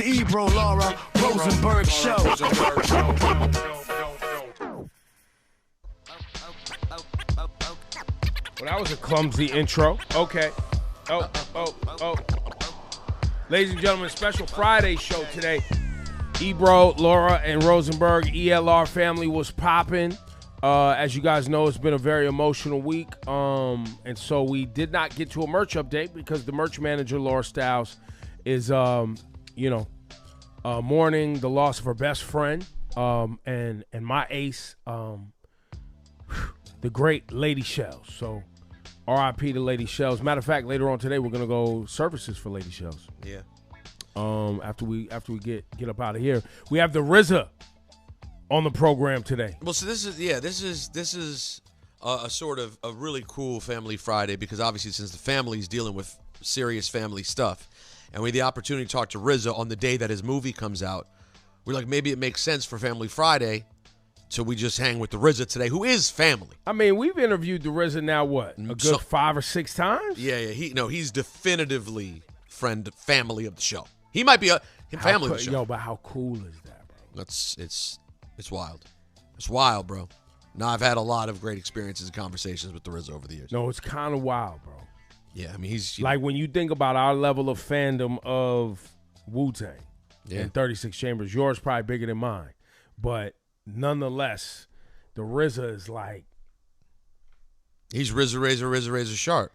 Ebro Laura Rosenberg Show. Well, that was a clumsy intro. Okay. Oh. Ladies and gentlemen, special Friday show today. Ebro, Laura, and Rosenberg, ELR family was popping. As you guys know, it's been a very emotional week. And so we did not get to a merch update because the merch manager, Laura Stiles, is, mourning the loss of her best friend and my ace, the great Lady Shells. So R.I.P. to Lady Shells. Matter of fact, later on today, we're going to go services for Lady Shells. Yeah. After we get up out of here, we have the RZA on the program today. Well, so this is a sort of a really cool Family Friday because obviously since the family's dealing with serious family stuff, and we had the opportunity to talk to RZA on the day that his movie comes out, we're like, maybe it makes sense for Family Friday, so we just hang with the RZA today, who is family. I mean, we've interviewed the RZA now, what, a good 5 or 6 times? Yeah. He's definitively family of the show. He might be family of the show. Yo, but how cool is that, bro? It's wild. It's wild, bro. Now, I've had a lot of great experiences and conversations with the RZA over the years. No, it's kind of wild, bro. Yeah, I mean, he's... Like, when you think about our level of fandom of Wu-Tang and 36 Chambers, yours probably bigger than mine. But nonetheless, the RZA is like... He's RZA Sharp.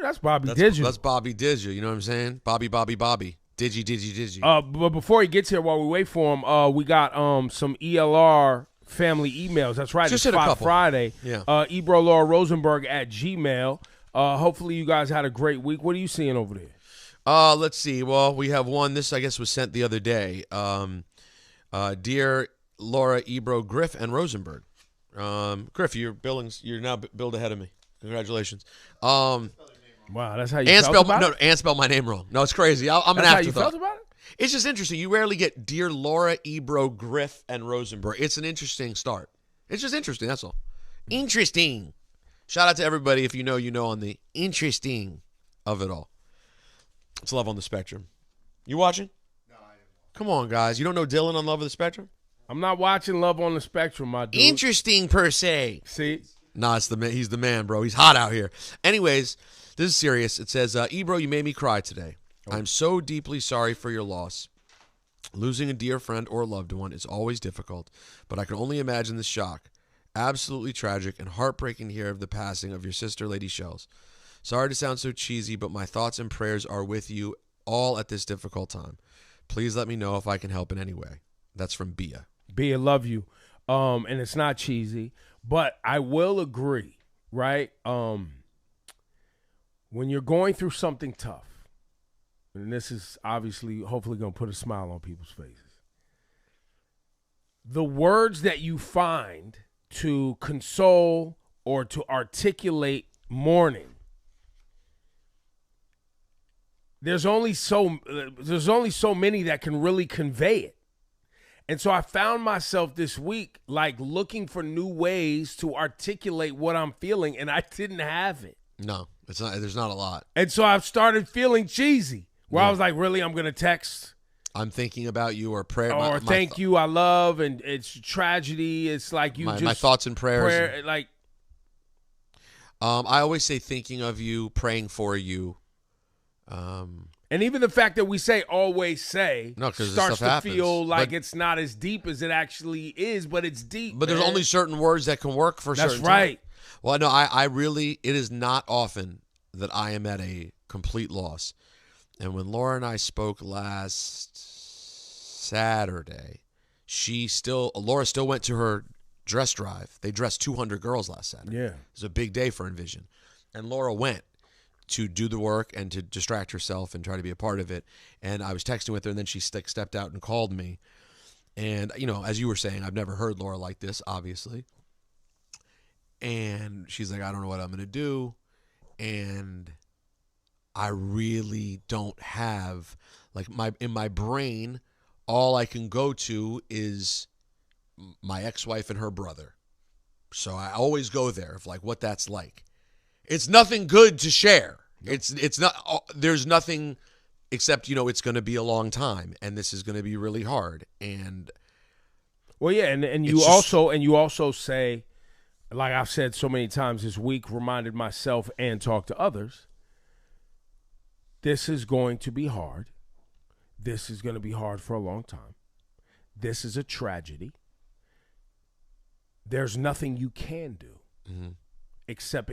That's Bobby Digital. That's Bobby Digital, you know what I'm saying? Bobby. Digi. But before he gets here, while we wait for him, we got some ELR family emails. That's right. Just it's hit a FOTS couple. Friday. Yeah. Ebro Laura Rosenberg at Gmail. Hopefully you guys had a great week. What are you seeing over there? Let's see. Well, we have one. This, I guess, was sent the other day. Dear Laura, Ebro, Griff, and Rosenberg. Griff, you're now billed ahead of me. Congratulations. Wow, that's how you felt about it? Ann spelled my name wrong. No, it's crazy. I'm an afterthought. That's how you felt about it? It's just interesting. You rarely get Dear Laura, Ebro, Griff, and Rosenberg. It's an interesting start. It's just interesting, that's all. Interesting. Shout out to everybody. If you know on the interesting of it all. It's Love on the Spectrum. You watching? No, I didn't. Come on, guys. You don't know Dylan on Love of the Spectrum? I'm not watching Love on the Spectrum, my dude. Interesting, per se. See? Nah, he's the man, bro. He's hot out here. Anyways, this is serious. It says, Ebro, you made me cry today. I'm so deeply sorry for your loss. Losing a dear friend or loved one is always difficult, but I can only imagine the shock. Absolutely tragic and heartbreaking to hear of the passing of your sister, Lady Shells. Sorry to sound so cheesy, but my thoughts and prayers are with you all at this difficult time. Please let me know if I can help in any way. That's from Bia. Bia, love you. And it's not cheesy, but I will agree, right? When you're going through something tough, and this is obviously, hopefully going to put a smile on people's faces, the words that you find to console or to articulate mourning, there's only so many that can really convey it. And so I found myself this week like looking for new ways to articulate what I'm feeling, and I didn't have it. No, it's not. There's not a lot. And so I've started feeling cheesy, where I was like, really, I'm going to text. I'm thinking about you, or prayer. Or thank you, I love, and it's tragedy. It's like my thoughts and prayers. I always say thinking of you, praying for you. And even the fact that we say always say starts to feel like it's not as deep as it actually is, but it's deep. But there's only certain words that can work for certain That's right. Time. Well, no, I really, it is not often that I am at a complete loss. And when Laura and I spoke last Saturday, Laura still went to her dress drive. They dressed 200 girls last Saturday. Yeah. It was a big day for Envision. And Laura went to do the work and to distract herself and try to be a part of it. And I was texting with her, and then she stepped out and called me. And, as you were saying, I've never heard Laura like this, obviously. And she's like, I don't know what I'm going to do. And I really don't have, in my brain, all I can go to is my ex-wife and her brother. So I always go there of what that's like. It's nothing good to share. It's not. There's nothing except, it's going to be a long time, and this is going to be really hard. And well, yeah, and you also say, like I've said so many times this week, reminded myself and talked to others, this is going to be hard. This is going to be hard for a long time. This is a tragedy. There's nothing you can do except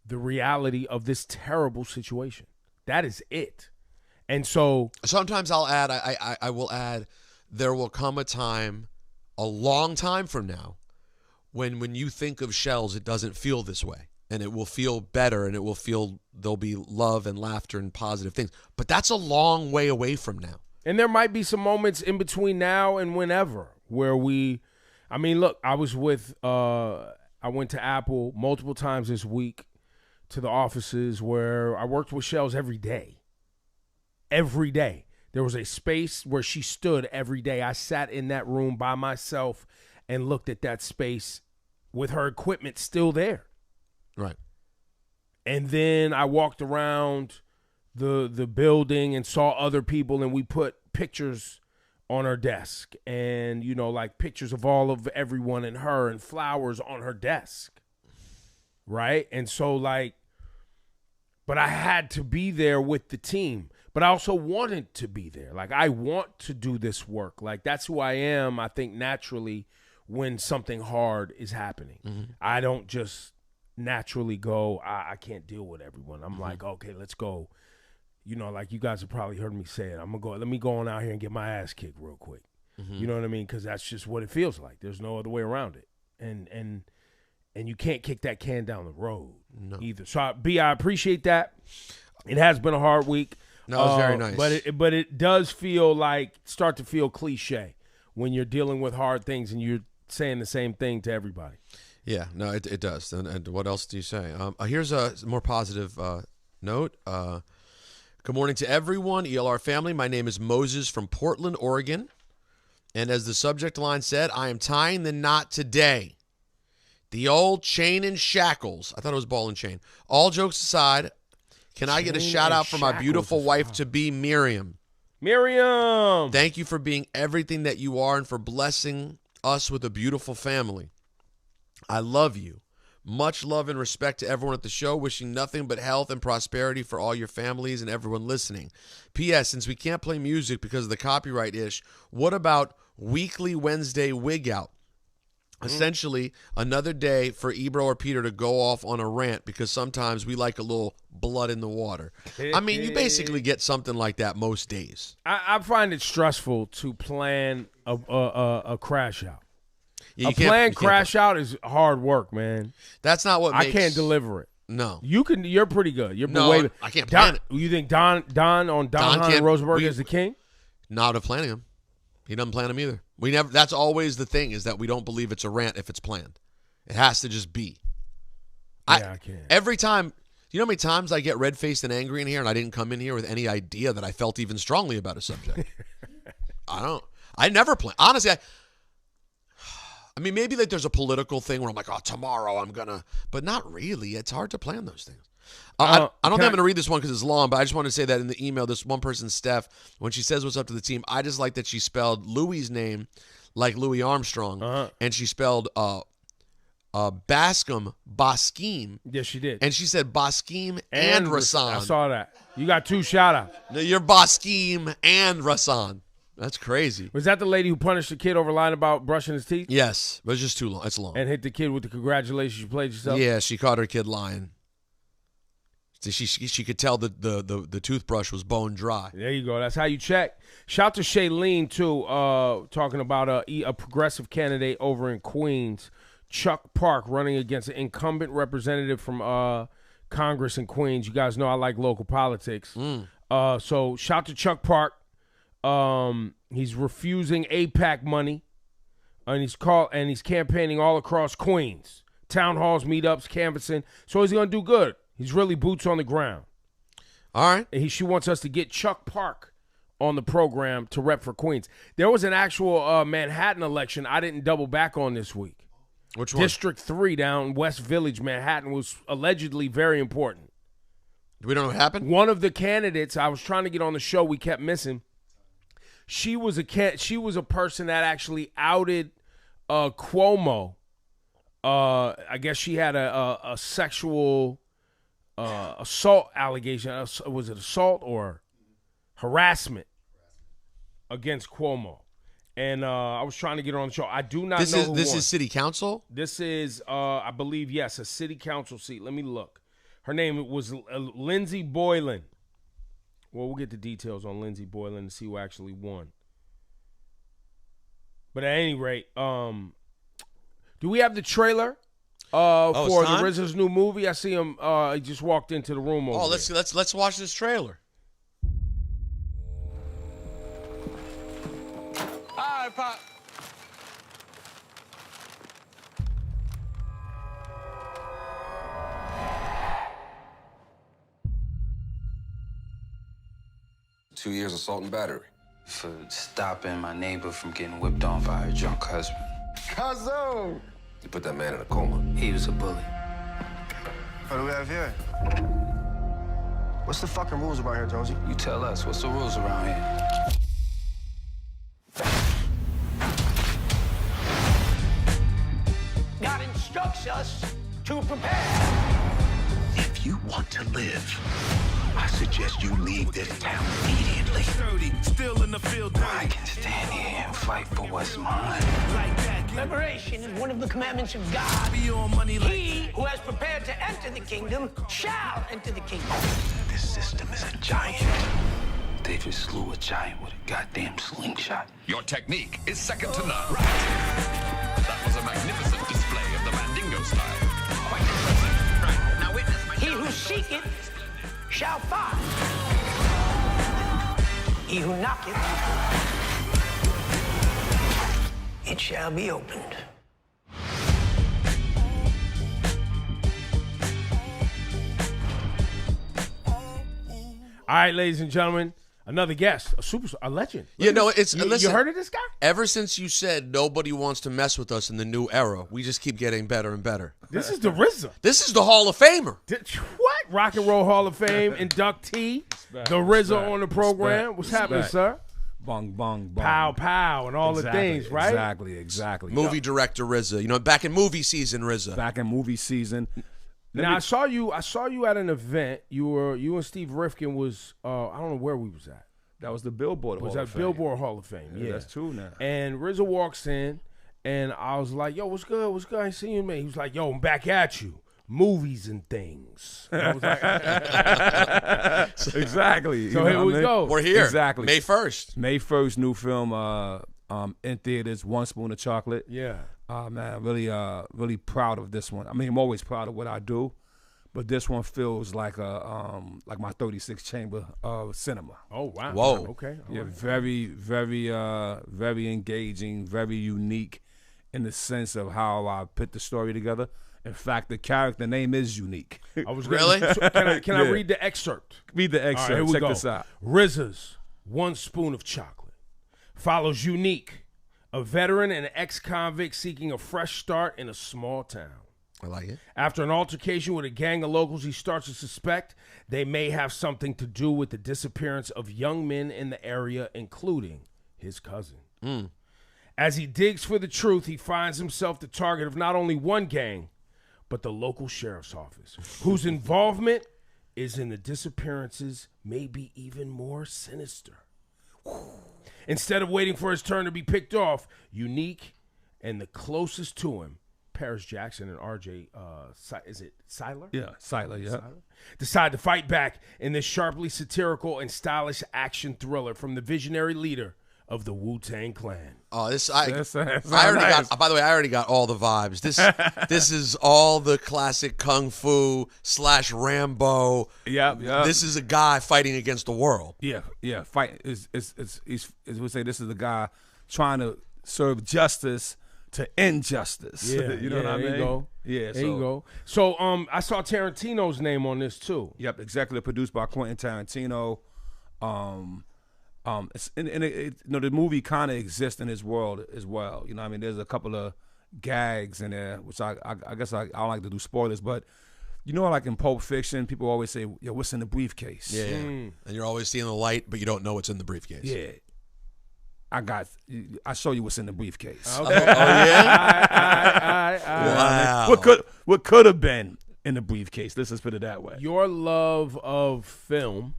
the reality of this terrible situation. That is it. And so sometimes I'll add, I will add, there will come a time, a long time from now, when you think of shells, it doesn't feel this way. And it will feel better, and it will feel there'll be love and laughter and positive things. But that's a long way away from now. And there might be some moments in between now and whenever where look, I went to Apple multiple times this week to the offices where I worked with shells every day. Every day. There was a space where she stood every day. I sat in that room by myself and looked at that space with her equipment still there. Right. And then I walked around the building and saw other people, and we put pictures on her desk and, like pictures of all of everyone and her and flowers on her desk. Right. And so but I had to be there with the team, but I also wanted to be there. Like, I want to do this work. Like, that's who I am, I think, naturally when something hard is happening. Mm-hmm. I don't just naturally go, I can't deal with everyone. I'm like, okay, let's go. Like you guys have probably heard me say it. Let me go on out here and get my ass kicked real quick. Mm-hmm. You know what I mean? Because that's just what it feels like. There's no other way around it. And you can't kick that can down the road either. So, I appreciate that. It has been a hard week. No, it's very nice. But it does start to feel cliche when you're dealing with hard things and you're saying the same thing to everybody. Yeah, no, it does. And what else do you say? Here's a more positive note. Good morning to everyone, ELR family. My name is Moses from Portland, Oregon. And as the subject line said, I am tying the knot today. The old chain and shackles. I thought it was ball and chain. All jokes aside, can I get a shout out for my beautiful wife-to-be, Miriam? Miriam! Thank you for being everything that you are and for blessing us with a beautiful family. I love you. Much love and respect to everyone at the show. Wishing nothing but health and prosperity for all your families and everyone listening. P.S. Since we can't play music because of the copyright ish, what about weekly Wednesday wig out? Essentially, another day for Ebro or Peter to go off on a rant because sometimes we like a little blood in the water. I mean, you basically get something like that most days. I find it stressful to plan a crash out. Yeah, a planned crash out is hard work, man. That's not what makes... I can't deliver it. No. You can. You're pretty good. I can't plan it. You think Don Rosenberg is the king? Not of planning him. He doesn't plan them either. We never. That's always the thing, is that we don't believe it's a rant if it's planned. It has to just be. I can't. Every time, you know how many times I get red-faced and angry in here and I didn't come in here with any idea that I felt even strongly about a subject? I never plan. Honestly, I mean, maybe like there's a political thing where I'm like, oh, tomorrow I'm going to. But not really. It's hard to plan those things. I don't think I'm going to read this one because it's long, but I just want to say that in the email, this one person, Steph, when she says what's up to the team, I just like that she spelled Louis' name like Louis Armstrong, and she spelled Bascom. Yes, she did. And she said Baskim and Rasan. I saw that. You got two shout-outs. No, you're Baskim and Rasan. That's crazy. Was that the lady who punished the kid over lying about brushing his teeth? Yes, but it's just too long. It's long. And hit the kid with the congratulations, you played yourself? Yeah, she caught her kid lying. She could tell that the toothbrush was bone dry. There you go. That's how you check. Shout to Shailene, too, talking about a progressive candidate over in Queens, Chuck Park, running against an incumbent representative from Congress in Queens. You guys know I like local politics. So shout to Chuck Park. He's refusing AIPAC money, and he's campaigning all across Queens. Town halls, meetups, canvassing. So he's going to do good. He's really boots on the ground. All right. And she wants us to get Chuck Park on the program to rep for Queens. There was an actual Manhattan election I didn't double back on this week. Which one? District 3 down in West Village, Manhattan, was allegedly very important. We don't know what happened? One of the candidates, I was trying to get on the show, we kept missing. She was a person that actually outed Cuomo. I guess she had a sexual assault allegation. Was it assault or harassment against Cuomo? And I was trying to get her on the show. I do not know who This won. is city council? This is, I believe, yes, a city council seat. Let me look. Her name was Lindsey Boylan. Well, we'll get the details on Lindsey Boylan and see who actually won. But at any rate, do we have the trailer for the RZA's new movie? I see him. He just walked into the room over there. Let's watch this trailer. All right, Pop. Two years assault and battery. For stopping my neighbor from getting whipped on by her drunk husband. Kazoo! You put that man in a coma. He was a bully. What do we have here? What's the fucking rules around here, Jonesy? You tell us, what's the rules around here? God instructs us to prepare. If you want to live, I suggest you leave this town immediately. Still in the field. I can stand here and fight for what's mine. Preparation is one of the commandments of God. He who has prepared to enter the kingdom shall enter the kingdom. This system is a giant. They just slew a giant with a goddamn slingshot. Your technique is second to none. That was a magnificent display of the Mandingo style. Quite impressive. Right, now witness my... He who seeketh shall find. He who knocketh, it shall be opened. All right, ladies and gentlemen, another guest, a legend. Yeah, no, You listen, heard of this guy? Ever since you said nobody wants to mess with us in the new era, we just keep getting better and better. This is the RZA. This is the Hall of Famer. What? Rock and Roll Hall of Fame inductee, the RZA on the program. What's happening, sir? Bong, bong, bong. Pow, pow, and all the things, right? Exactly. Movie director RZA. You know, back in movie season RZA. Back in movie season. Now I saw you at an event. You and Steve Rifkin was I don't know where we was at. That was the Billboard Hall of Fame. Billboard Hall of Fame? Yeah, that's true now. And RZA walks in, and I was like, "Yo, what's good? What's good? I ain't seen you, man." He was like, "Yo, I'm back at you, movies and things." And I was like, exactly. So here we go. We're here. Exactly. May 1st. May 1st, new film in theaters, One Spoon of Chocolate. Yeah. Man, really proud of this one. I mean, I'm always proud of what I do, but this one feels like my 36 chamber of cinema. Oh wow. Whoa. Okay. All Yeah, right. very engaging, very unique in the sense of how I put the story together. In fact, the character name is unique. I was Really? Can I Yeah. read the excerpt? Read the All excerpt. right, here we Check go. this out. RZA's One Spoon of Chocolate follows Unique, a veteran and ex-convict seeking a fresh start in a small town. I like it. After an altercation with a gang of locals, he starts to suspect they may have something to do with the disappearance of young men in the area, including his cousin. As he digs for the truth, he finds himself the target of not only one gang, but the local sheriff's office, whose involvement is in the disappearances maybe even more sinister. Instead of waiting for his turn to be picked off, Unique and the closest to him, Paris Jackson and RJ, is it Siler? Yeah, Siler, yeah. Decide to fight back in this sharply satirical and stylish action thriller from the visionary leader of the Wu-Tang Clan. Oh, That's I nice. already got. By the way, I already got all the vibes. This is all the classic kung fu / Rambo. Yeah. This is a guy fighting against the world. Yeah. Fight is we say this is the guy trying to serve justice to injustice. Yeah, you know what I mean? There you go. Yeah, there you go. So I saw Tarantino's name on this too. Yep, executive produced by Quentin Tarantino. The movie kind of exists in his world as well. You know what I mean? There's a couple of gags in there, which I guess I don't like to do spoilers, but You know, like in Pulp Fiction, people always say, "Yo, what's in the briefcase?" Yeah, yeah. And you're always seeing the light, but you don't know what's in the briefcase. Yeah. I show you what's in the briefcase. Oh, yeah? Wow. What could have been in the briefcase? Let's just put it that way. Your love of film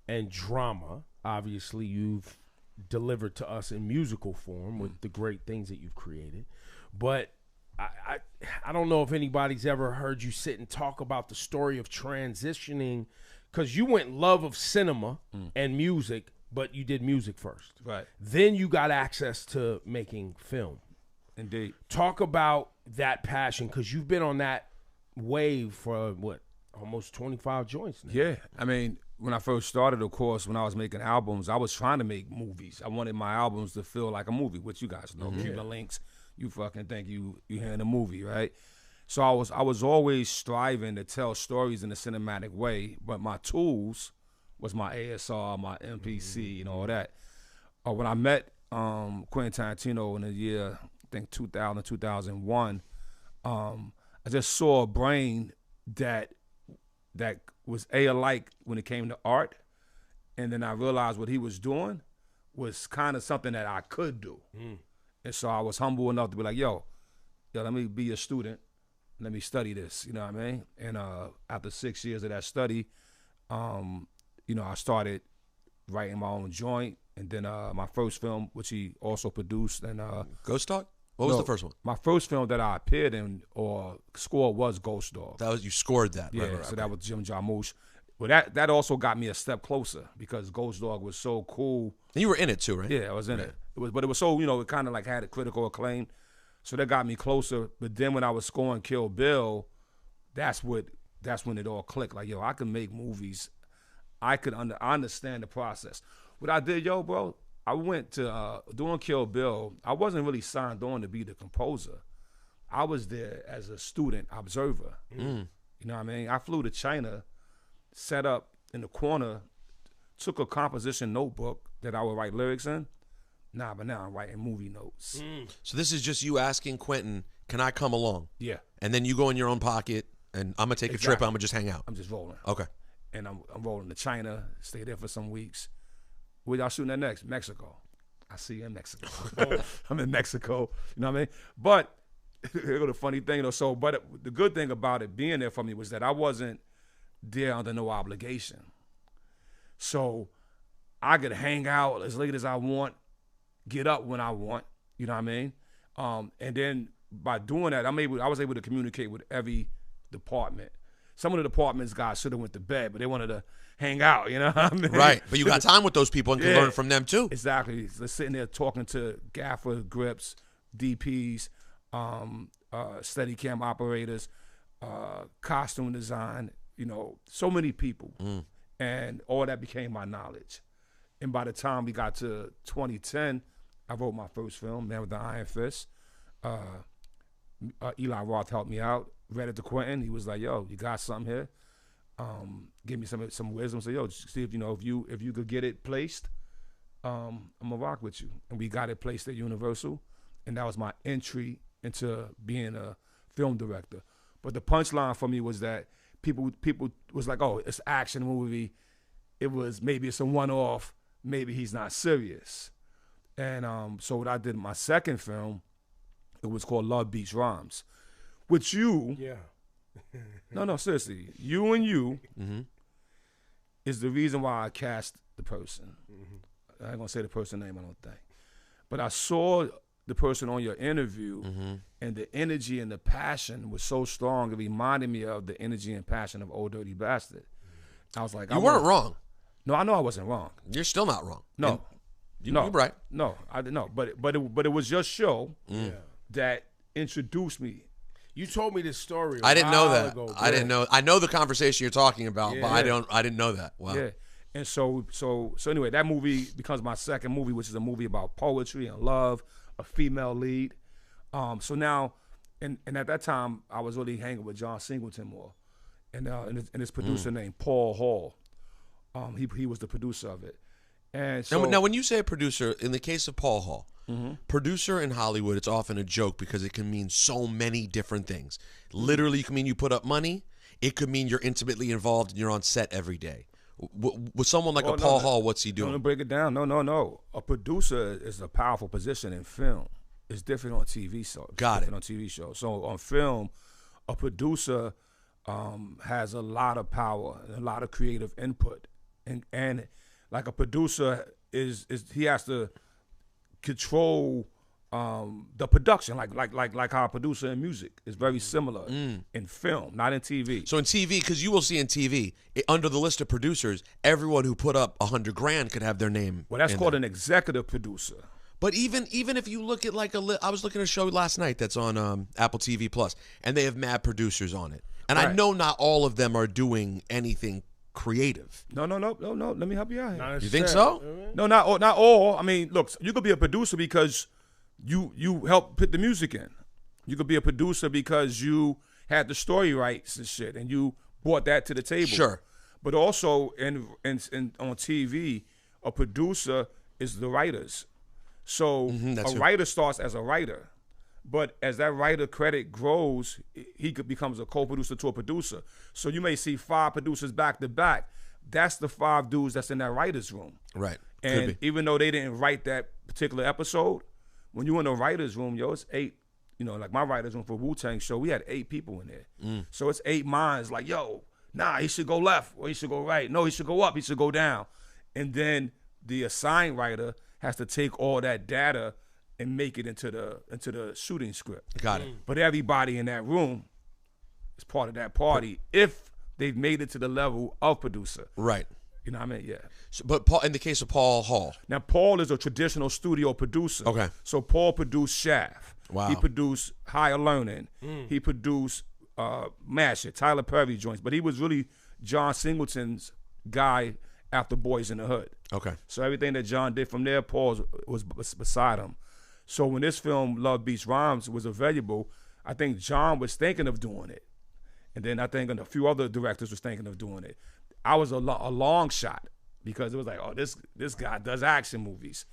and drama, obviously, you've delivered to us in musical form with the great things that you've created. But I don't know if anybody's ever heard you sit and talk about the story of transitioning, because you went love of cinema and music, but you did music first. Right. Then you got access to making film. Indeed. Talk about that passion, because you've been on that wave for, what, almost 25 joints now. Yeah. I mean, when I first started, of course, when I was making albums, I was trying to make movies. I wanted my albums to feel like a movie, which you guys know. Cue the links. You fucking think you're hearing a movie, right? So I was always striving to tell stories in a cinematic way, but my tools was my ASR, my MPC, and all that. When I met Quentin Tarantino in the year, I think 2000, 2001, I just saw a brain that was alike when it came to art, and then I realized what he was doing was kind of something that I could do. And so I was humble enough to be like, yo, let me be a student. Let me study this, you know what I mean? And after 6 years of that study, I started writing my own joint. And then my first film, which he also produced. And Ghost Dog? What was the first one? My first film that I appeared in or scored was Ghost Dog. You scored that. Yeah, right, so that was Jim Jarmusch. Well, that also got me a step closer because Ghost Dog was so cool. And you were in it too, right? Yeah, I was in it. But it was so, it kind of like had a critical acclaim. So that got me closer. But then when I was scoring Kill Bill, that's when it all clicked. Like, yo, I can make movies. I could understand the process. What I did, bro, I went to doing Kill Bill. I wasn't really signed on to be the composer. I was there as a student observer. You know what I mean? I flew to China, set up in the corner, took a composition notebook that I would write lyrics in. But now I'm writing movie notes. So this is just you asking Quentin, can I come along? Yeah. And then you go in your own pocket, and I'm going to take a trip, I'm going to just hang out. I'm just rolling. Okay. And I'm rolling to China, stay there for some weeks. Where y'all shooting at next? Mexico. I see you in Mexico. I'm in Mexico. You know what I mean? But here's the funny thing, though. But the good thing about it being there for me was that I wasn't there under no obligation. So I could hang out as late as I want, get up when I want. You know what I mean? And then by doing that, I was able to communicate with every department. Some of the departments guys should have went to bed, but they wanted to hang out, you know what I mean? Right, but you got time with those people and can learn from them too. Exactly. They're sitting there talking to gaffer, grips, DPs, Steadicam operators, costume design, so many people. And all that became my knowledge. And by the time we got to 2010, I wrote my first film, Man with the Iron Fist. Eli Roth helped me out. Read it to Quentin. He was like, "Yo, you got something here? Give me some wisdom." So, see if you could get it placed. I'm gonna rock with you. And we got it placed at Universal, and that was my entry into being a film director. But the punchline for me was that people was like, "Oh, it's an action movie. Maybe it's a one-off. Maybe he's not serious." And so what I did in my second film, it was called Love Beats Rhymes. With you, no, seriously, you and you is the reason why I cast the person. I ain't gonna say the person's name, I don't think, but I saw the person on your interview, and the energy and the passion was so strong. It reminded me of the energy and passion of Old Dirty Bastard. I was like, you weren't wrong. No, I know I wasn't wrong. You're still not wrong. No, you're right. No, I didn't know, but it was your show that introduced me. You told me this story. I didn't know that. Ago, I didn't know. I know the conversation you're talking about, but I didn't know that. Wow. Yeah. And so anyway, that movie becomes my second movie, which is a movie about poetry and love, a female lead. So now, and at that time, I was really hanging with John Singleton more, and his producer named Paul Hall. He was the producer of it. And so now, when you say a producer, in the case of Paul Hall, producer in Hollywood, it's often a joke because it can mean so many different things. Literally, it can mean you put up money. it could mean you're intimately involved and you're on set every day. With someone like a Paul Hall, what's he doing? Let me break it down. No. A producer is a powerful position in film. It's different on TV shows. Got it. On TV shows. So on film, a producer has a lot of power, a lot of creative input, and like a producer is he has to control the production, like how a producer in music is very similar in film, not in TV. So in TV, because you will see in TV, under the list of producers, everyone who put up $100,000 could have their name. Well, that's in called there. an executive producer. But even if you look at like I was looking at a show last night that's on Apple TV Plus, and they have mad producers on it, and I know not all of them are doing anything creative. No. Let me help you out here. You think so? No, not all. I mean, look, you could be a producer because you help put the music in. You could be a producer because you had the story rights and shit, and you brought that to the table. Sure. But also in on TV, a producer is the writers. So a writer starts as a writer, but as that writer credit grows, he becomes a co-producer to a producer. So you may see 5 producers back to back. That's the 5 dudes that's in that writer's room. Right. And even though they didn't write that particular episode, when you in the writer's room, it's 8. You know, like my writer's room for Wu-Tang show, we had 8 people in there. So it's 8 minds like, yo, nah, he should go left or he should go right. No, he should go up, he should go down. And then the assigned writer has to take all that data and make it into the shooting script. Got it. But everybody in that room is part of that party if they've made it to the level of producer. Right. You know what I mean? Yeah. So, but Paul, in the case of Paul Hall. Now, Paul is a traditional studio producer. Okay. So Paul produced Shaft. Wow. He produced Higher Learning. He produced Mash It, Tyler Perry joints. But he was really John Singleton's guy after Boys in the Hood. Okay. So everything that John did from there, Paul was beside him. So when this film, Love Beats Rhymes, was available, I think John was thinking of doing it. And then I think a few other directors was thinking of doing it. I was a long shot because it was like, oh, this guy does action movies.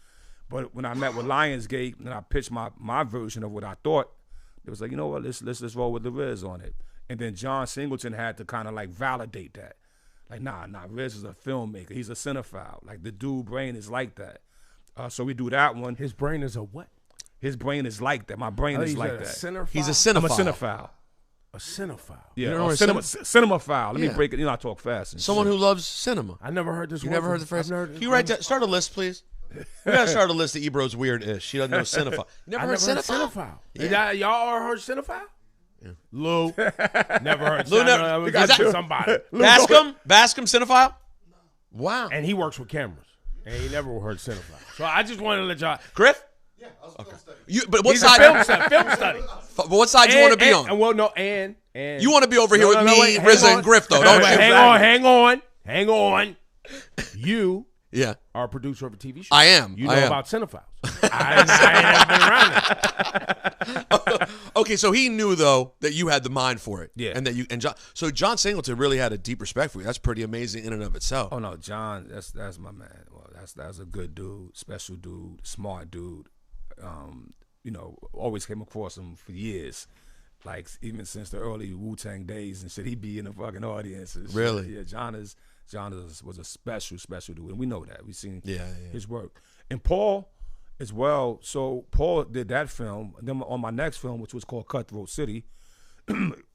But when I met with Lionsgate and I pitched my version of what I thought, it was like, you know what, let's roll with the RZA on it. And then John Singleton had to kind of like validate that. Like, nah, RZA is a filmmaker. He's a cinephile. Like, the dude brain is like that. So we do that one. His brain is a what? His brain is like that. My brain is like that. He's a cinephile. I'm a cinephile. A cinephile. Yeah, You know cinemaphile. Let me break it. You know, I talk fast. And Someone shit. who loves cinema. I never heard this. You word never heard the before. phrase? I've never- Can you write that? Start a list, please. We gotta start a list of Ebro's weird ish. She doesn't know cinephile. You never heard cinephile? Yeah. Y'all ever heard cinephile? Yeah. Lou. Never heard Lou cinephile. never- is that- Somebody. Bascom cinephile? Wow. And he works with cameras. And he never heard cinephile. So I just wanted to let y'all. Griff? Yeah, I was a film study. But what He's side? a film study. But what side do you want to be on? And well, no, and you want to be over here with me, wait, RZA, and Griff, though, don't you? Hang on. You Yeah. are a producer of a TV show. I am. You know I am. about cinephiles. I ain't never been around it. Okay, so he knew though that you had the mind for it. Yeah. And that John Singleton really had a deep respect for you. That's pretty amazing in and of itself. Oh no, John, that's my man. Well, that's a good dude, special dude, smart dude. You know, always came across him for years. Like even since the early Wu-Tang days and shit, he'd be in the fucking audience. And shit. Really? Yeah, John was a special dude, and we know that. We've seen Yeah. his work. And Paul as well. So Paul did that film, and then on my next film, which was called Cutthroat City,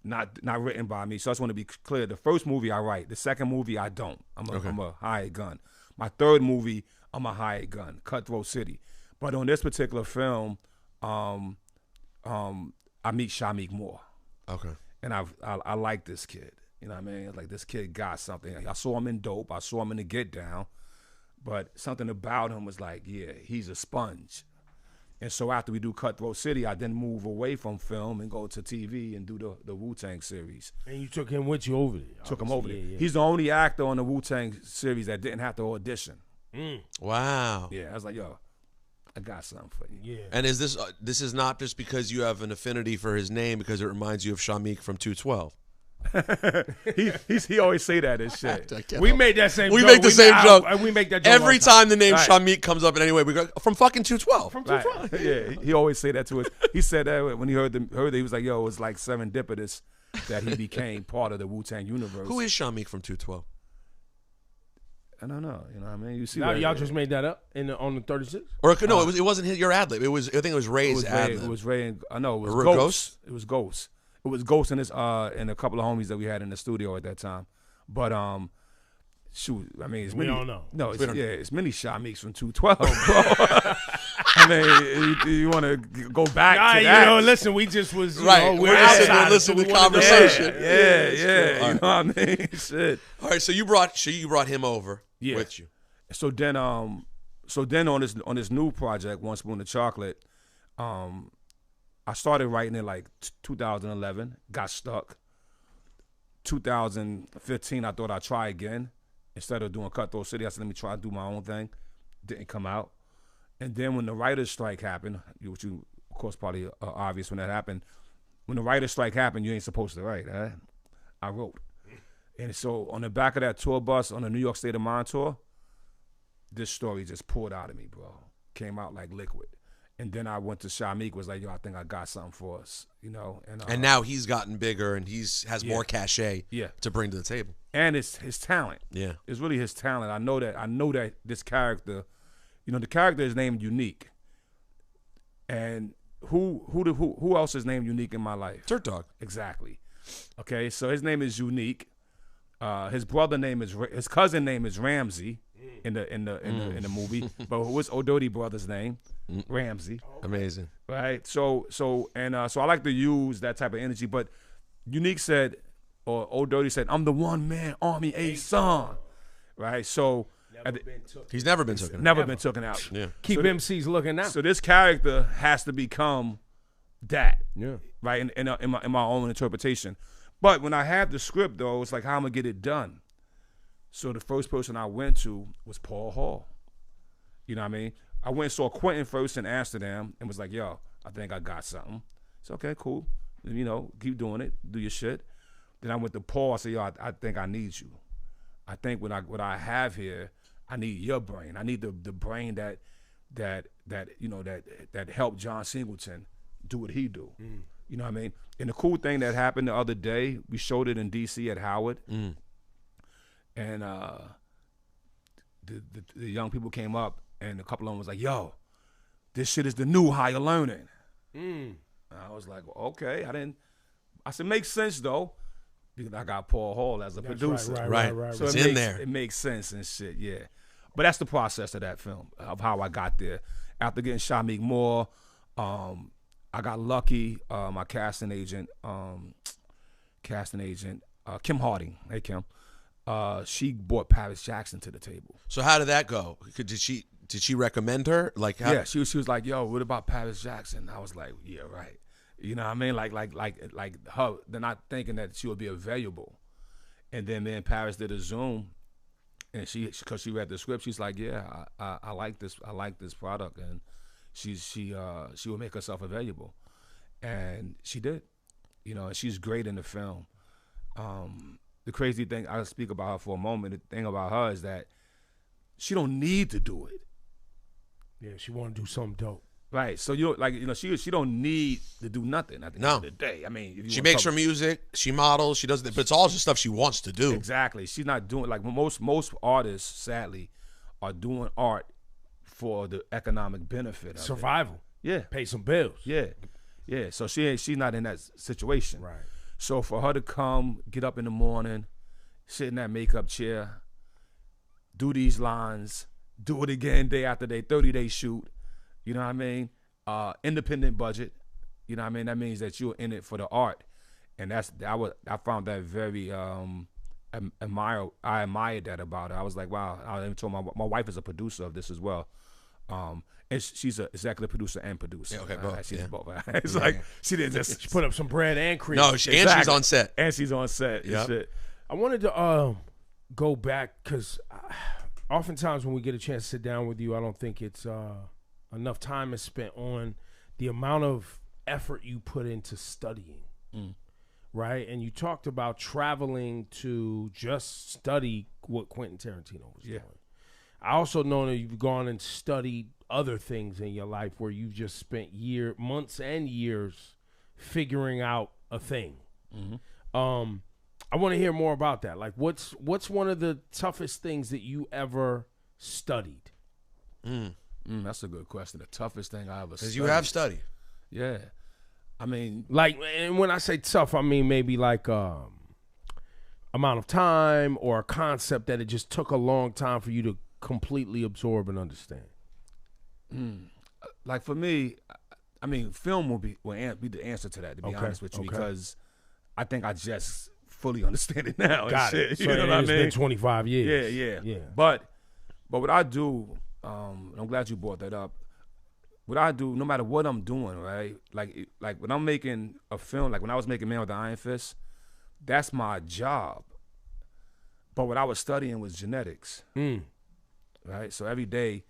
not written by me. So I just want to be clear. The first movie I write. The second movie I don't. I'm a hired gun. My third movie, I'm a hired gun. Cutthroat City. But on this particular film, I meet Shamik Moore. Okay. And I like this kid. You know what I mean? Like, this kid got something. I saw him in Dope. I saw him in The Get Down. But something about him was like, yeah, he's a sponge. And so after we do Cutthroat City, I then move away from film and go to TV and do the Wu-Tang series. And you took him with you over there. Took him over there. Yeah. He's the only actor on the Wu-Tang series that didn't have to audition. Wow. Yeah, I was like, yo, I got something for you. Yeah. And is this is not just because you have an affinity for his name, because it reminds you of Shamik from 212. He always say that and shit. We made that same joke. We make the same joke. We make that joke every all the time. time the name Right. Shamik comes up in any way. We go from fucking 212. From Right. 212. Yeah, he always say that to us. He said that when he heard that, he was like, yo, it's like serendipitous that he became part of the Wu-Tang universe. Who is Shamik from 212? I don't know. You know what I mean? You see, Y'all just made that up on the 36? Or no, it wasn't your ad lib. I think it was Ray's ad lib. It was Ray. It was Or Ghost. Ghost? It was Ghost. It was Ghost and and a couple of homies that we had in the studio at that time. But shoot, I mean, it's We many. don't know. No, it's many Shamiks from 212, bro. I mean, you want to go back to that? You know, listen, we just was Right. we're We're just sitting there outside listening to the conversation. Yeah. You know what I mean? Shit. All right, so you brought him over with you. So then on this new project, One Spoon of Chocolate, I started writing it like 2011, got stuck. 2015, I thought I'd try again. Instead of doing Cutthroat City, I said, let me try to do my own thing. Didn't come out. And then when the writer's strike happened, which you, of course, probably obvious when that happened, when the writer's strike happened, you ain't supposed to write. I wrote. And so on the back of that tour bus on the New York State of Mind tour, this story just poured out of me, bro. Came out like liquid. And then I went to Shamik, was like, yo, I think I got something for us, you know. And now he's gotten bigger and has more cachet to bring to the table. And it's his talent. Yeah. It's really his talent. I know that this character, you know, the character is named Unique. And who else is named Unique in my life? Dirt Dog. Exactly. Okay, so his name is Unique. His cousin name is Ramsey in the movie. But what's O'Doty brother's name? Ramsey. Amazing. Right. So I like to use that type of energy. But Unique said, or O'Doty said, I'm the one man army A son. Right. So he's never been taken out. Never been taken out. Yeah. Keep MCs looking out. So this character has to become that. Yeah. Right. In my own interpretation. But when I had the script, though, it's like, how I'm going to get it done? So the first person I went to was Paul Hall. You know what I mean? I went and saw Quentin first in Amsterdam and was like, yo, I think I got something. It's okay, cool. You know, keep doing it. Do your shit. Then I went to Paul. I said, yo, I think I need you. I think what I have here, I need your brain. I need the brain that helped John Singleton do what he do. You know what I mean? And the cool thing that happened the other day, we showed it in D.C. at Howard. And the young people came up, and a couple of them was like, yo, this shit is the new higher learning. I was like, well, okay. I said, makes sense, though, because I got Paul Hall as a producer. Right. So it's it in there. It makes sense and shit, yeah. But that's the process of that film, of how I got there. After getting Shamik Moore, I got lucky. My casting agent, Kim Harding. Hey, Kim. She brought Paris Jackson to the table. So how did that go? Did she recommend her? Like how? Yeah, she was like, yo, what about Paris Jackson? I was like, yeah, right. You know what I mean? Like her, they're not thinking that she would be available. And then me and Paris did a Zoom, and because she read the script, she's like, yeah, I like this product, and she will make herself available. And she did. You know, and she's great in the film. The crazy thing, I'll speak about her for a moment. The thing about her is that she don't need to do it. Yeah, she want to do something dope. Right. So she don't need to do nothing at the end of the day. I mean, she makes her music, she models, she does it, but it's all just stuff she wants to do. Exactly. She's not doing like most artists, sadly, are doing art for the economic benefit of survival. Yeah. Pay some bills. Yeah. Yeah. So she's not in that situation. Right. So for her to come, get up in the morning, sit in that makeup chair, do these lines, do it again day after day, 30-day shoot, you know what I mean? Independent budget, you know what I mean? That means that you're in it for the art. And I found that very I admired that about her. I was like, wow. I even told my wife is a producer of this as well. And she's an executive producer and producer. Yeah, okay, both. She's both. It's like she didn't just she put up some bread and cream. No, and she's on set. And she's on set. Yep. Shit. I wanted to go back because oftentimes when we get a chance to sit down with you, I don't think it's enough time is spent on the amount of effort you put into studying, right? And you talked about traveling to just study what Quentin Tarantino was doing. I also know that you've gone and studied other things in your life where you've just spent months and years figuring out a thing. I want to hear more about that. Like, what's one of the toughest things that you ever studied? That's a good question. The toughest thing I ever studied. Because you have studied. Yeah. I mean, Like, and when I say tough, I mean maybe like amount of time or a concept that it just took a long time for you to completely absorb and understand. like for me, I mean, film will be the answer to that, to be honest with you, because I think I just fully understand it now. Got and it. shit, So you know what I it's mean? been 25 years. Yeah. But what I do, I'm glad you brought that up. What I do, no matter what I'm doing, right? Like when I'm making a film, like when I was making Man with the Iron Fist, that's my job. But what I was studying was genetics, right? So every day,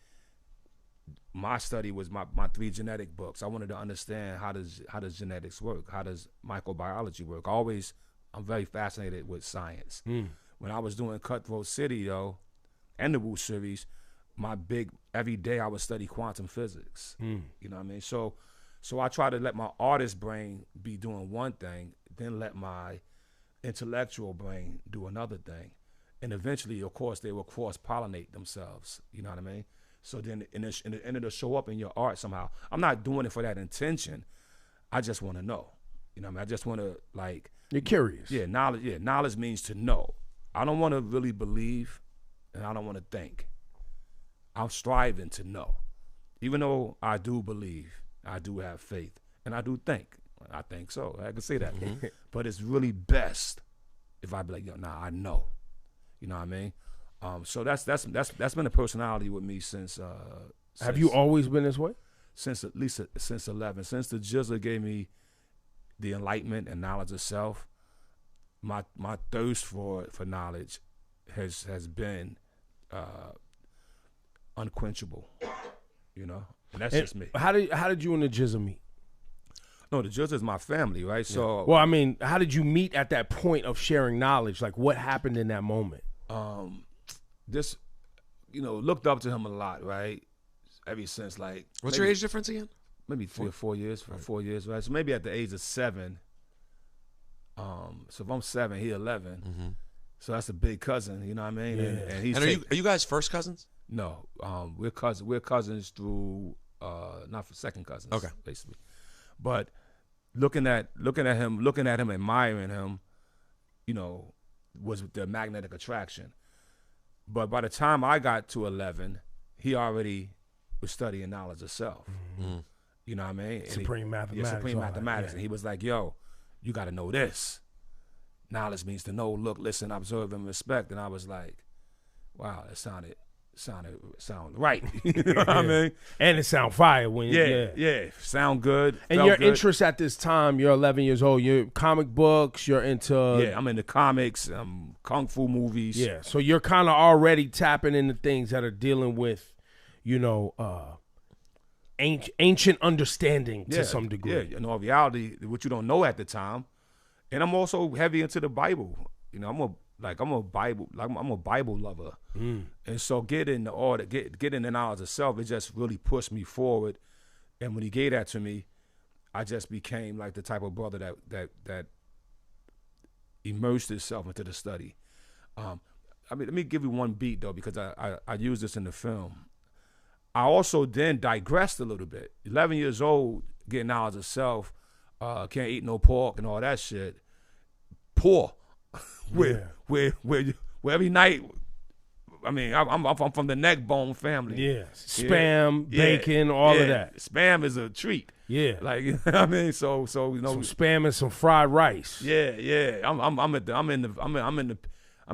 my study was my 3 genetic books. I wanted to understand how does genetics work? How does microbiology work? I'm very fascinated with science. When I was doing Cutthroat City, though, and the Wu series, every day I would study quantum physics. You know what I mean? So I try to let my artist brain be doing one thing, then let my intellectual brain do another thing. And eventually, of course, they will cross-pollinate themselves. You know what I mean? So then and it'll show up in your art somehow. I'm not doing it for that intention. I just want to know. You know what I mean? I just want to, like... You're curious. Yeah, knowledge. Yeah, knowledge means to know. I don't want to really believe, and I don't want to think. I'm striving to know. Even though I do believe, I do have faith, and I do think. I think so. I can say that. But it's really best if I be like, I know. You know what I mean? So that's been a personality with me since. Have you always been this way? Since 11. Since the RZA gave me the enlightenment and knowledge of self, my thirst for knowledge has been unquenchable. You know, and that's just me. How did you and the RZA meet? No, the RZA is my family, right? So, well, I mean, how did you meet at that point of sharing knowledge? Like, what happened in that moment? This, looked up to him a lot, right? Ever since, like... What's your age difference again? Maybe 3 or 4 years. 4 years, right? So maybe at the age of 7. So if I'm 7, he 11. So that's a big cousin, you know what I mean? Yeah. And he's... And are you guys first cousins? No, we're cousins through not for second cousins. Okay, basically. But looking at him, admiring him, was the magnetic attraction. But by the time I got to 11, he already was studying knowledge of self. You know what I mean? Supreme mathematics. Yeah, supreme mathematics. And he was like, yo, you got to know this. Knowledge means to know, look, listen, observe, and respect. And I was like, wow, that sounded right. You know what I mean? And it sound fire when sound good. And your good. interest at this time, you're 11 years old. You're comic books. You're into I'm into comics, kung fu movies. Yeah, so you're kind of already tapping into things that are dealing with, ancient understanding to some degree. Yeah, reality, what you don't know at the time. And I'm also heavy into the Bible. I'm a Bible lover. And so getting the knowledge of self, it just really pushed me forward. And when he gave that to me, I just became like the type of brother that immersed himself into the study. Let me give you one beat though, because I use this in the film. I also then digressed a little bit. 11 years old, getting knowledge of self, can't eat no pork and all that shit. Poor. Where every night, I'm from the neck bone family. Yeah, spam, bacon, all of that. Spam is a treat. Yeah, like so some spam and some fried rice. Yeah. I'm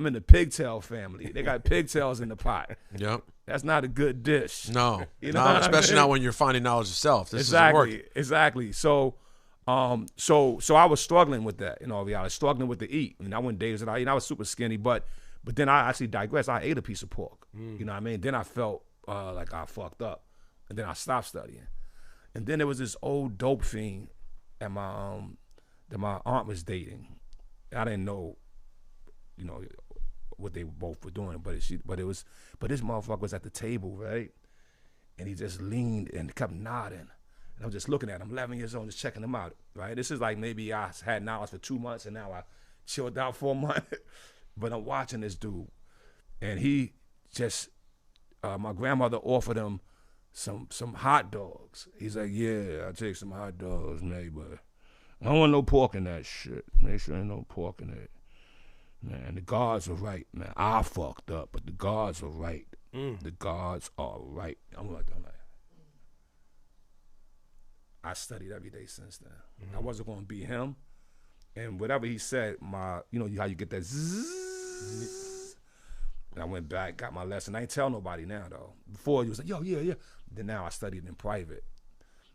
in the pigtail family. They got pigtails in the pot. Yep. That's not a good dish. No, especially not when you're finding knowledge of self. This isn't working. Exactly. So I was struggling with that. I was struggling with the eat. I went days that I was super skinny, but then I actually digressed. I ate a piece of pork. You know what I mean? Then I felt like I fucked up, and then I stopped studying. And then there was this old dope fiend that my aunt was dating. I didn't know, what they both were doing, but this motherfucker was at the table, right? And he just leaned and kept nodding. And I'm just looking at him, 11 years old, just checking him out, right? This is like maybe I had knowledge for 2 months, and now I chilled out for a month. But I'm watching this dude, and he just, my grandmother offered him some hot dogs. He's like, yeah, I'll take some hot dogs, man, but I don't want no pork in that shit. Make sure ain't no pork in it. Man, the guards are right, man. I fucked up, but the guards are right. The guards are right. I'm like, I studied every day since then. I wasn't going to be him. And whatever he said, you know how you get that zzz. And I went back, got my lesson. I ain't tell nobody now, though. Before, he was like, yo, yeah. Then now I studied in private.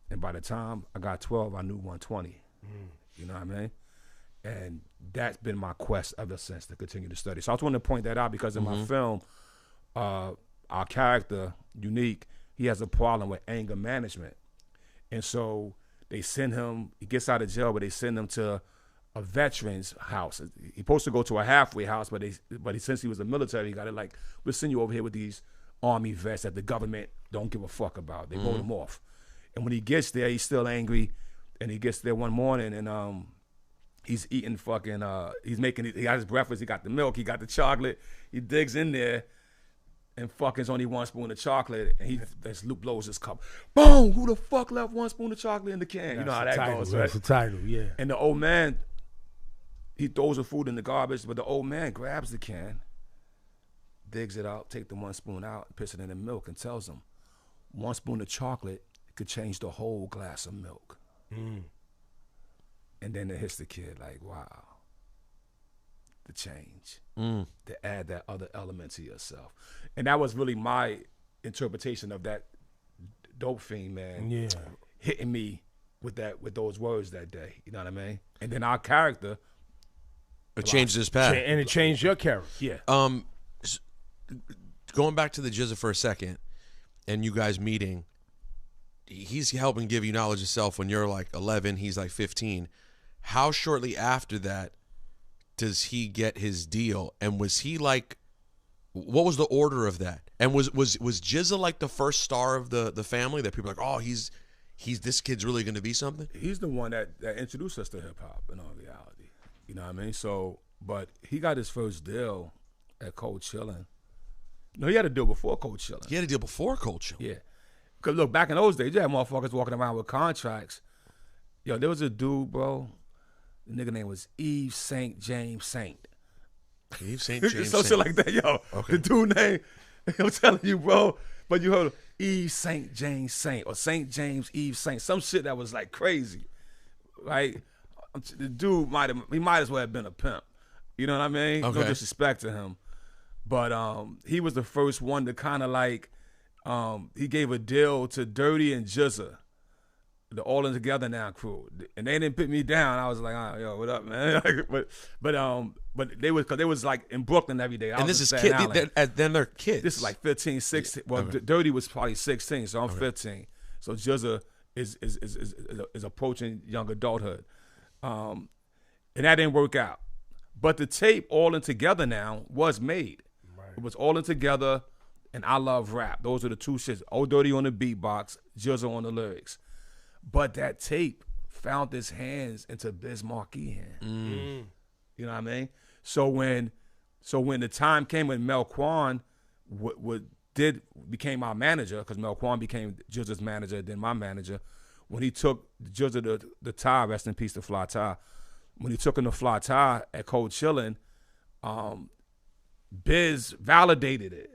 And by the time I got 12, I knew 120. You know what I mean? And that's been my quest ever since, to continue to study. So I just wanted to point that out because in my film, our character, Unique, he has a problem with anger management. And so they send him, he gets out of jail, but they send him to a veteran's house. He's supposed to go to a halfway house, but since he was a military, he got it like, we'll send you over here with these Army vets that the government don't give a fuck about. They vote him off. And when he gets there, he's still angry. And he gets there one morning and he's eating fucking, he got his breakfast, he got the milk, he got the chocolate. He digs in there and fucking's only one spoon of chocolate. And Luke blows his cup. Boom! Who the fuck left one spoon of chocolate in the can? You know how that goes, right? That's the title, yeah. And the old man, he throws the food in the garbage, but the old man grabs the can, digs it out, take the one spoon out, puts it in the milk, and tells him, one spoon of chocolate could change the whole glass of milk. And then it hits the kid like, wow, the change, to add that other element to yourself. And that was really my interpretation of that dope fiend, man, hitting me with those words that day. You know what I mean? And then our character, it changed his path, and it changed your character. Yeah. Going back to the RZA for a second, and you guys meeting. He's helping give you knowledge of self when you're like 11, he's like 15. How shortly after that does he get his deal? And was he like, what was the order of that? And was RZA like the first star of the family that people are like, oh, he's this kid's really going to be something? He's the one that introduced us to hip hop in all reality. You know what I mean? So, but he got his first deal at Cold Chillin'. No, he had a deal before Cold Chillin'. He had a deal before Cold Chillin'. Yeah. Because, look, back in those days, you had motherfuckers walking around with contracts. Yo, there was a dude, bro. The nigga name was Eve St. James Saint. Eve St. James Some Saint. shit like that, yo. Okay. The dude name, I'm telling you, bro. But you heard Eve St. James Saint or St. James Eve Saint. Some shit that was like crazy, right? The dude might as well have been a pimp. You know what I mean? Okay. No disrespect to him. But he was the first one to kind of like, he gave a deal to Dirty and RZA, the All In Together Now crew, and they didn't put me down. I was like, oh, yo, what up, man? but they was like in Brooklyn every day. And this is kids. Then they're kids. This is like 15, 16. Well, Okay. Dirty was probably 16, so I'm 15. So RZA is approaching young adulthood, and that didn't work out. But the tape All In Together Now was made. Right. It was All In Together and I Love Rap. Those are the two shits. Old Dirty on the beatbox, RZA on the lyrics. But that tape found its hands into Biz Markie hands. You know what I mean? So when the time came when Mel Quan became our manager, because Mel Quan became RZA's manager, then my manager, when he took RZA the tie, rest in peace to Fly Tie, when he took him to Fly Tie at Cold Chillin', Biz validated it.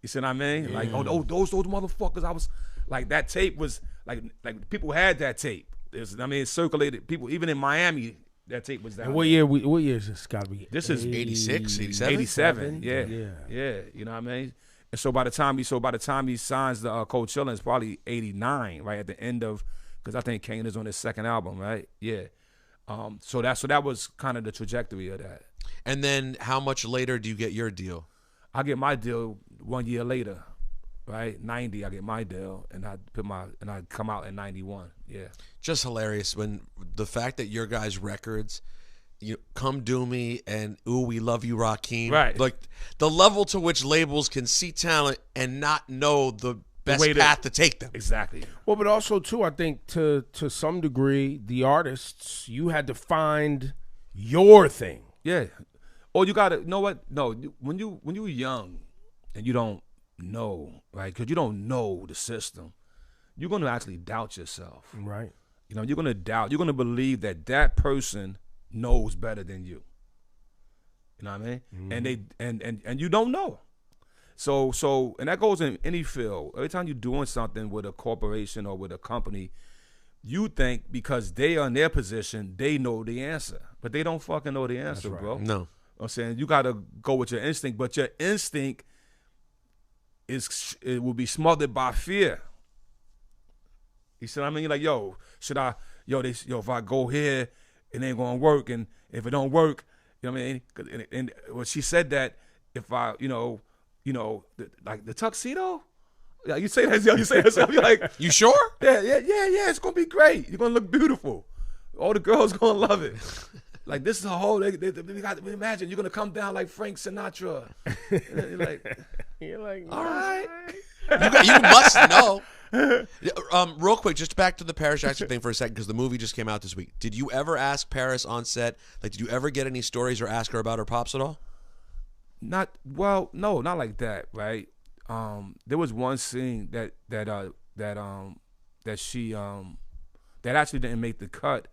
You see what I mean? Yeah. Like, oh, those motherfuckers. I was like, that tape was like people had that tape. It circulated. People even in Miami, that tape was down. And what year is this got to be? This is 86, 87? 87. Yeah. You know what I mean? And so by the time he signs the Cold Chillin', it's probably 89, right at the end of, because I think Kane is on his second album, right? Yeah. So that was kind of the trajectory of that. And then how much later do you get your deal? I get my deal 1 year later, right? 90, I get my deal, and I come out in 91. Yeah. Just hilarious when the fact that your guys' records, Come Do Me and Ooh We Love You Rakim, right? Like the level to which labels can see talent and not know the best path to take them. Exactly. Well, but also too, I think to some degree, the artists, you had to find your thing. Yeah. Or you gotta, you know what? No, when you young and you don't know, right? Because you don't know the system, you're gonna actually doubt yourself. Right. You know, you're gonna doubt. You're gonna believe that person knows better than you. You know what I mean? Mm-hmm. And you don't know. So and that goes in any field. Every time you're doing something with a corporation or with a company, you think because they are in their position, they know the answer. But they don't fucking know the answer, right. bro. No. I'm saying you got to go with your instinct, but your instinct it will be smothered by fear. You see what I mean? You're like, yo, if I go here, it ain't gonna work, and if it don't work, you know what I mean? And when she said that, if I, like the tuxedo, yeah, you say that, you're like, You sure? yeah, it's gonna be great. You're gonna look beautiful. All the girls gonna love it. Like this is a whole. They got to imagine you're gonna come down like Frank Sinatra. You're like, all right. You must know. Real quick, just back to the Paris Jackson thing for a second, because the movie just came out this week. Did you ever ask Paris on set? Like, did you ever get any stories or ask her about her pops at all? No, not like that, right? There was one scene that she that actually didn't make the cut,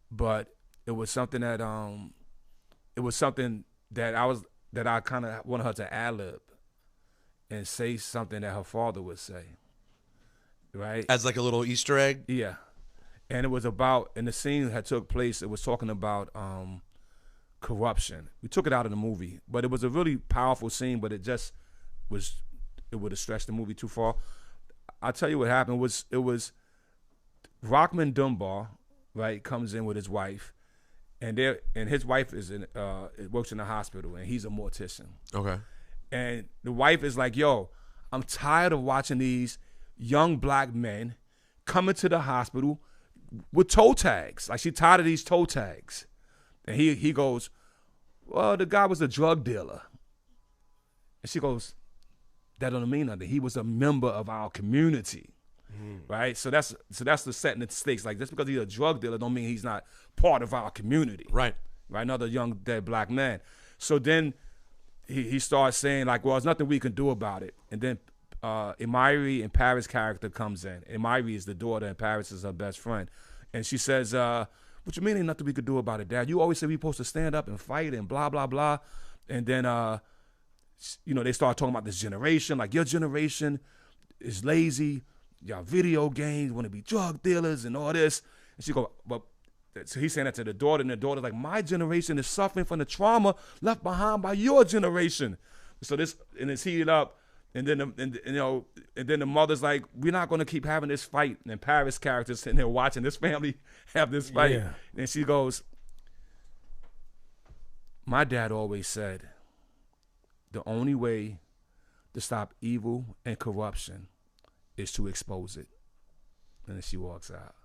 but it was something that I kind of wanted her to ad-lib and say something that her father would say, right? As like a little Easter egg? Yeah. And it was about, and the scene that took place, it was talking about corruption. We took it out of the movie, but it was a really powerful scene, but it just was, it would have stretched the movie too far. I'll tell you what happened. It was Rockman Dunbar, right, comes in with his wife, and his wife works in the hospital, and he's a mortician. Okay. And the wife is like, yo, I'm tired of watching these young black men coming to the hospital with toe tags. Like, she tired of these toe tags. And he goes, well, the guy was a drug dealer. And she goes, that don't mean nothing. He was a member of our community. Right? So that's the setting the stakes. Like, just because he's a drug dealer don't mean he's not part of our community. Right. Right? Another young dead black man. So then he starts saying, like, well, there's nothing we can do about it. And then Imari and Paris' character comes in. Imari is the daughter and Paris is her best friend. And she says, what you mean ain't nothing we could do about it, Dad? You always say we supposed to stand up and fight and blah, blah, blah. And then, they start talking about this generation. Like, your generation is lazy. Y'all video games, want to be drug dealers and all this. And she go, but so he's saying that to the daughter, and the daughter's like, my generation is suffering from the trauma left behind by your generation. So this, and it's heated up, and then the mother's like, we're not going to keep having this fight. And Paris' character's sitting there watching this family have this fight. Yeah. And she goes, my dad always said, the only way to stop evil and corruption is to expose it. And then she walks out.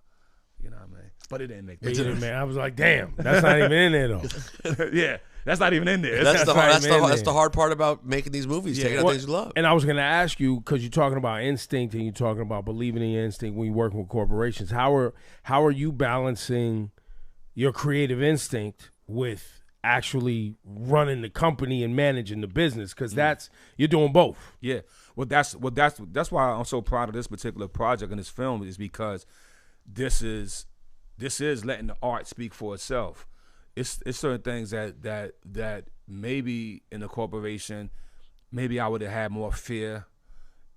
You know what I mean? But it didn't make the difference. I was like, damn, that's not even in there though. Yeah, that's not even in there. That's the hard part about making these movies, taking out things you love. And I was going to ask you, because you're talking about instinct and you're talking about believing in your instinct when you're working with corporations, how are you balancing your creative instinct with actually running the company and managing the business? Because you're doing both. Yeah. Well, that's why I'm so proud of this particular project and this film, is because this is letting the art speak for itself. It's certain things that maybe in a corporation, maybe I would have had more fear.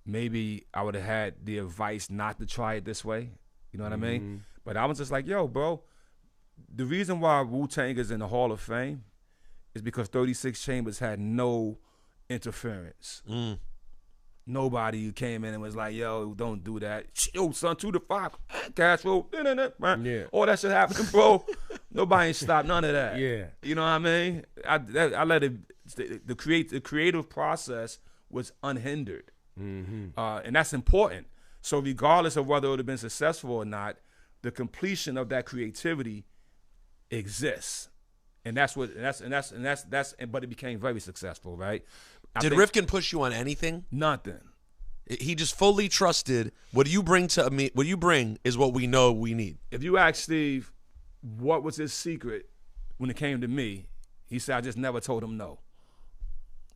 Maybe I would have had the advice not to try it this way. You know what I mean? But I was just like, yo, bro, the reason why Wu-Tang is in the Hall of Fame is because 36 Chambers had no interference. Nobody came in and was like, yo, don't do that. Yo, son, 2 to 5, cash flow, yeah. All that shit happening, bro. Nobody ain't stopped none of that. Yeah. You know what I mean? I let it, the creative process was unhindered. And that's important. So regardless of whether it would have been successful or not, the completion of that creativity exists. And that's but it became very successful, right? Did Rifkin push you on anything? Nothing. He just fully trusted what you bring to me. What you bring is what we know we need. If you ask Steve what was his secret when it came to me, He said, I just never told him no.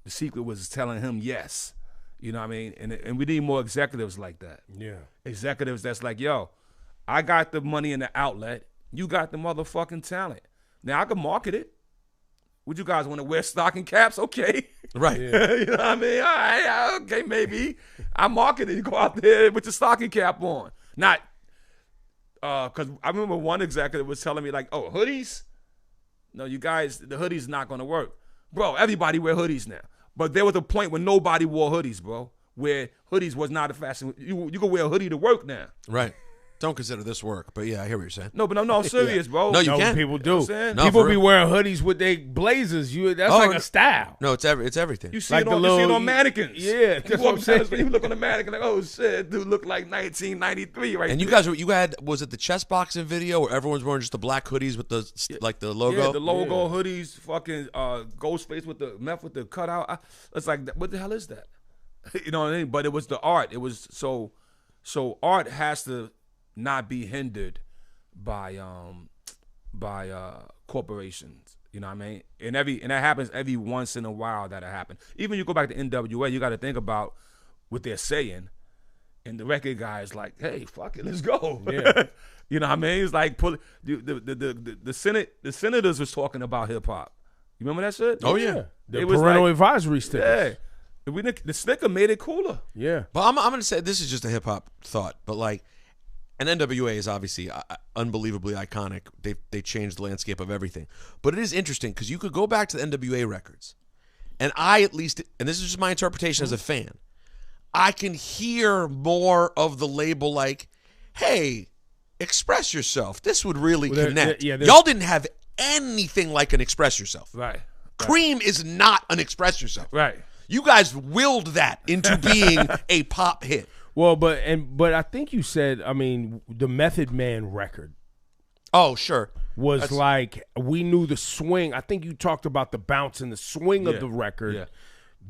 The secret was telling him yes. You know what I mean? And we need more executives like that. Yeah. Executives that's like, yo, I got the money in the outlet. You got the motherfucking talent. Now, I can market it. Would you guys want to wear stocking caps? Okay. Right. You know what I mean? All right, okay, maybe. I market it. You go out there with your stocking cap on. Not, because I remember one executive was telling me, like, oh, hoodies? No, you guys, the hoodies not going to work. Bro, everybody wear hoodies now. But there was a point when nobody wore hoodies, bro, where hoodies was not a fashion. You can wear a hoodie to work now. Right. Don't consider this work, but yeah, I hear what you're saying. No, but I'm serious, bro. No, you No, can. people You know what do. I'm saying? No, People for be real. wearing hoodies with their blazers. That's Oh, like no. a style. No, it's everything. You see, Like it the on, you see it little- on mannequins. Yeah, that's what I'm saying. You look on the mannequin like, oh shit, dude, look like 1993 right And you there. guys, you had, was it the chess boxing video where everyone's wearing just the black hoodies with the like the logo? Yeah, the logo, hoodies, fucking Ghostface with the meth with the cutout. It's like, what the hell is that? You know what I mean? But it was the art. It was so art has to not be hindered by corporations. You know what I mean? And that happens every once in a while that it happens. Even you go back to NWA, you got to think about what they're saying, and the record guy is like, "Hey, fuck it, let's go." Yeah. You know what I mean? It's like the senators was talking about hip hop. You remember that shit? Oh yeah. The It was parental like- advisory stickers. Yeah. The Snicker made it cooler. Yeah. But I'm going to say this is just a hip hop thought, but like, and NWA is obviously unbelievably iconic. They changed the landscape of everything. But it is interesting because you could go back to the NWA records, and I at least, and this is just my interpretation as a fan, I can hear more of the label like, hey, express yourself. This would really Well, connect. there's- Y'all didn't have anything like an express yourself. Right. Cream is not an express yourself. Right. You guys willed that into being a pop hit. Well, but I think you said, I mean, the Method Man record Oh, sure. was like, we knew the swing. I think you talked about the bounce and the swing of the record Yeah.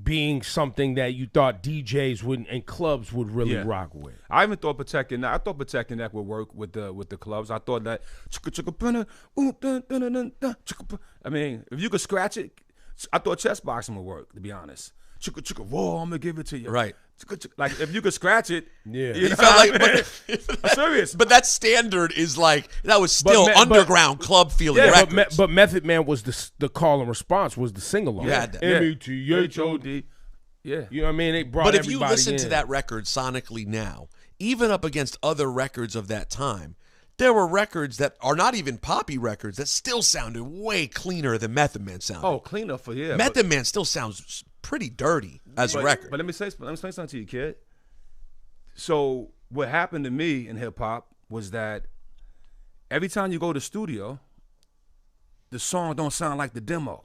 being something that you thought DJs would and clubs would really Yeah. rock with. I even thought Protecting Neck. I thought Protecting Neck would work with the clubs. I thought that. I mean, if you could scratch it, I thought chess boxing would work. To be honest, whoa, I'm gonna give it to you. Right. Like if you could scratch it, Yeah. you know Felt what like, I mean? but, I'm serious. but that standard is like, that was still but- underground club feeling Yeah, records. But Method Man was the call and response was the sing along. You had that. M-E-T-H-O-D. Yeah. You know what I mean? It brought But if you everybody listen to in. that record sonically now, even up against other records of that time, there were records that are not even poppy records that still sounded way cleaner than Method Man sounded. Oh, clean up for yeah. Method Man still sounds pretty dirty as a record. But let me say something to you, kid. So what happened to me in hip hop was that every time you go to the studio, the song don't sound like the demo.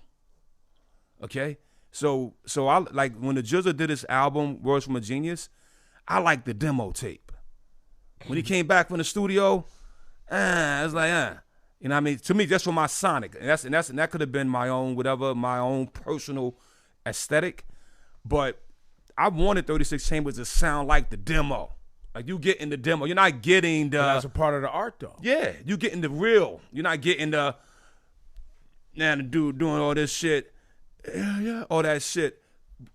Okay? So I like when the RZA did his album, Words from a Genius, I like the demo tape. When he came back from the studio, I was like, you know what I mean? To me, that's for my sonic. And that could have been my own, whatever, my own personal aesthetic. But I wanted 36 Chambers to sound like the demo. Like you get in the demo. You're not getting the That's a part of the art, though. yeah, you getting the real. You're not getting the dude doing all this shit. Yeah, all that shit.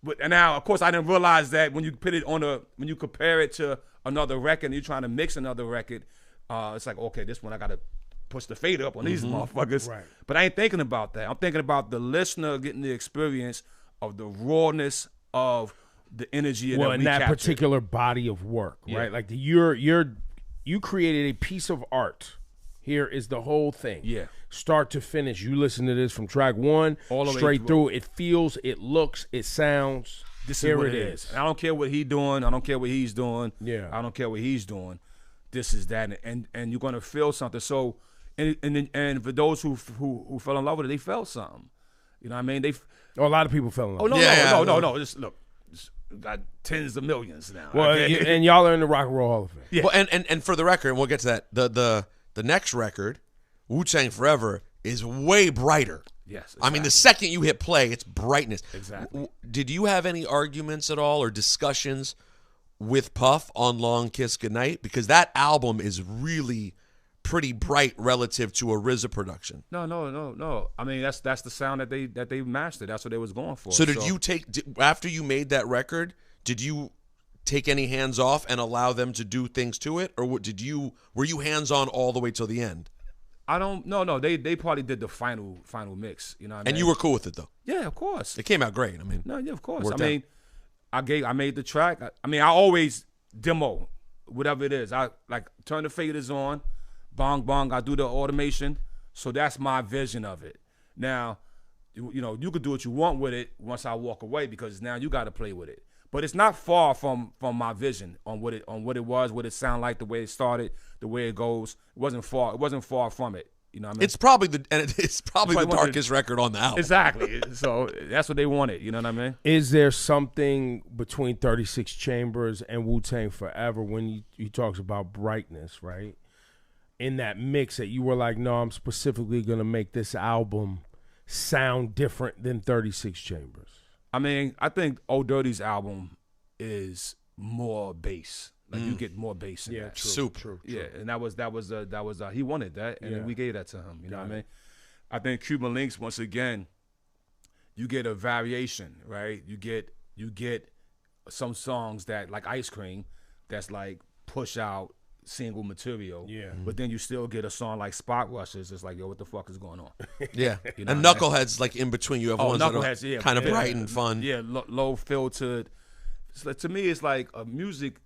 But and now, of course, I didn't realize that when you put it on when you compare it to another record and you're trying to mix another record, it's like, okay, this one I gotta push the fade up on these motherfuckers. Right. But I ain't thinking about that. I'm thinking about the listener getting the experience of the rawness of the energy Well, that in we that captured. particular body of work, Yeah. right? Like you created a piece of art. Here is the whole thing. Yeah. Start to finish. You listen to this from track one All the way straight through. through. It feels, it looks, it sounds. This Here is what it it is. is. And I don't care what he's doing. I don't care what he's doing. Yeah. I don't care what he's doing. This is that, and you're gonna feel something. So, and for those who fell in love with it, they felt something. You know what I mean? Oh, a lot of people fell in love. Oh no, Yeah, no. Just look, just got tens of millions now. Well, okay? and y'all are in the Rock and Roll Hall of Fame. Yeah. Well, and for the record, and we'll get to that, the next record, Wu-Tang Forever, is way brighter. Yes, I mean, the exactly. second you hit play, it's brightness. Exactly. Did you have any arguments at all or discussions with Puff on Long Kiss Goodnight? Because that album is really pretty bright relative to a RZA production. No. I mean, that's the sound that they mastered. That's what they was going for. So you after you made that record, did you take any hands off and allow them to do things to it, or were you hands on all the way till the end? I don't. No. They probably did the final mix. You know what I mean? And you were cool with it though. Yeah, of course. It came out great. I mean, No, yeah, of course. worked I mean, I made the track. I always demo whatever it is. I like turn the faders on, bong bong. I do the automation. So that's my vision of it. Now, you know, you could do what you want with it once I walk away, because now you got to play with it. But it's not far from my vision on what it was, what it sounded like, the way it started, the way it goes. It wasn't far from it. You know what I mean? it's probably the darkest record on the album. Exactly. So that's what they wanted. You know what I mean? Is there something between 36 Chambers and Wu-Tang Forever when he talks about brightness, right? In that mix that you were like, no, I'm specifically going to make this album sound different than 36 Chambers? I mean, I think Old Dirty's album is more bass. Like you get more bass in that. True. Yeah, and that was he wanted that, and then we gave that to him. You know what I mean? I think Cuban Links, once again, you get a variation, right? You get some songs that, like Ice Cream, that's like push out single material. Yeah. But then you still get a song like Spot Rushes. It's like, yo, what the fuck is going on? Yeah. You know And what I mean? Knucklehead's like in between. You have ones that are kind of bright and fun. Yeah, low filtered. It's like, to me, it's like a music.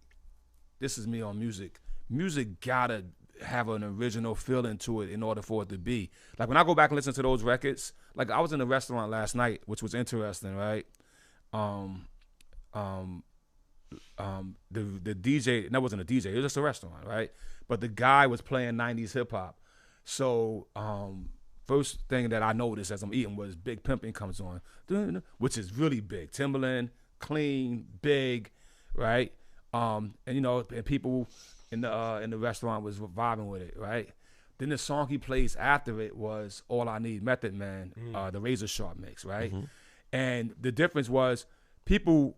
This is me on music. Music gotta have an original feeling to it in order for it to be. Like when I go back and listen to those records, like I was in a restaurant last night, which was interesting, right? The DJ, that wasn't a DJ, it was just a restaurant, right? But the guy was playing 90s hip hop. So first thing that I noticed as I'm eating was Big Pimpin' comes on, which is really big. Timberland, clean, big, right? And you know, and people in the restaurant was vibing with it, right? Then the song he plays after it was All I Need, Method Man, the Razor Sharp mix, right? And the difference was people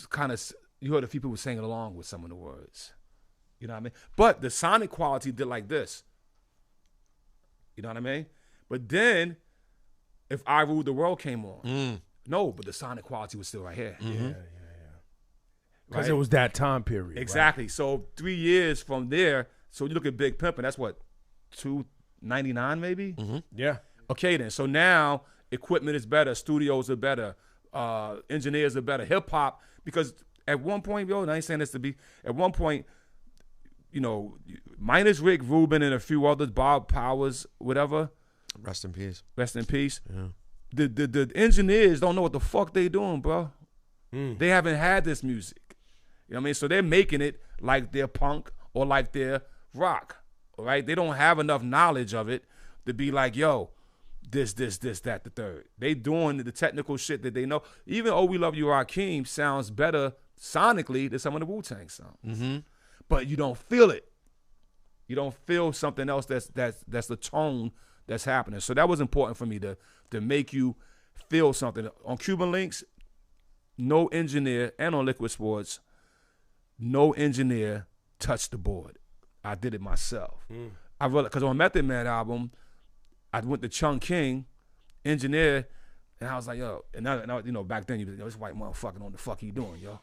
kind of, you heard a few people singing along with some of the words, you know what I mean? But the sonic quality did like this, you know what I mean? But then, If I Ruled the World came on, no, but the sonic quality was still right here. Because it was that time period. Exactly. Right? So 3 years from there, so you look at Big Pimpin', that's what, 299 maybe? Yeah. Okay then, so now equipment is better, studios are better, engineers are better, hip hop, because at one point, yo, and I ain't saying this to be, at one point, you know, minus Rick Rubin and a few others, Bob Powers, whatever. Rest in peace. Rest in peace. Yeah. The engineers don't know what the fuck they doing, bro. They haven't had this music. You know what I mean? So they're making it like they're punk or like they're rock, all right? They don't have enough knowledge of it to be like, yo, this, that, the third. They doing the technical shit that they know. Even Oh We Love You, Rakim sounds better sonically than some of the Wu-Tang songs. But you don't feel it. You don't feel something else that's the tone that's happening. So that was important for me to make you feel something. On Cuban Links, no engineer, and on Liquid Sports, no engineer touched the board. I did it myself. I realized, because on Method Man album, I went to Chung King, engineer, and I was like, yo, and now, you know, back then, you know, this white motherfucker know what the fuck he doing, yo.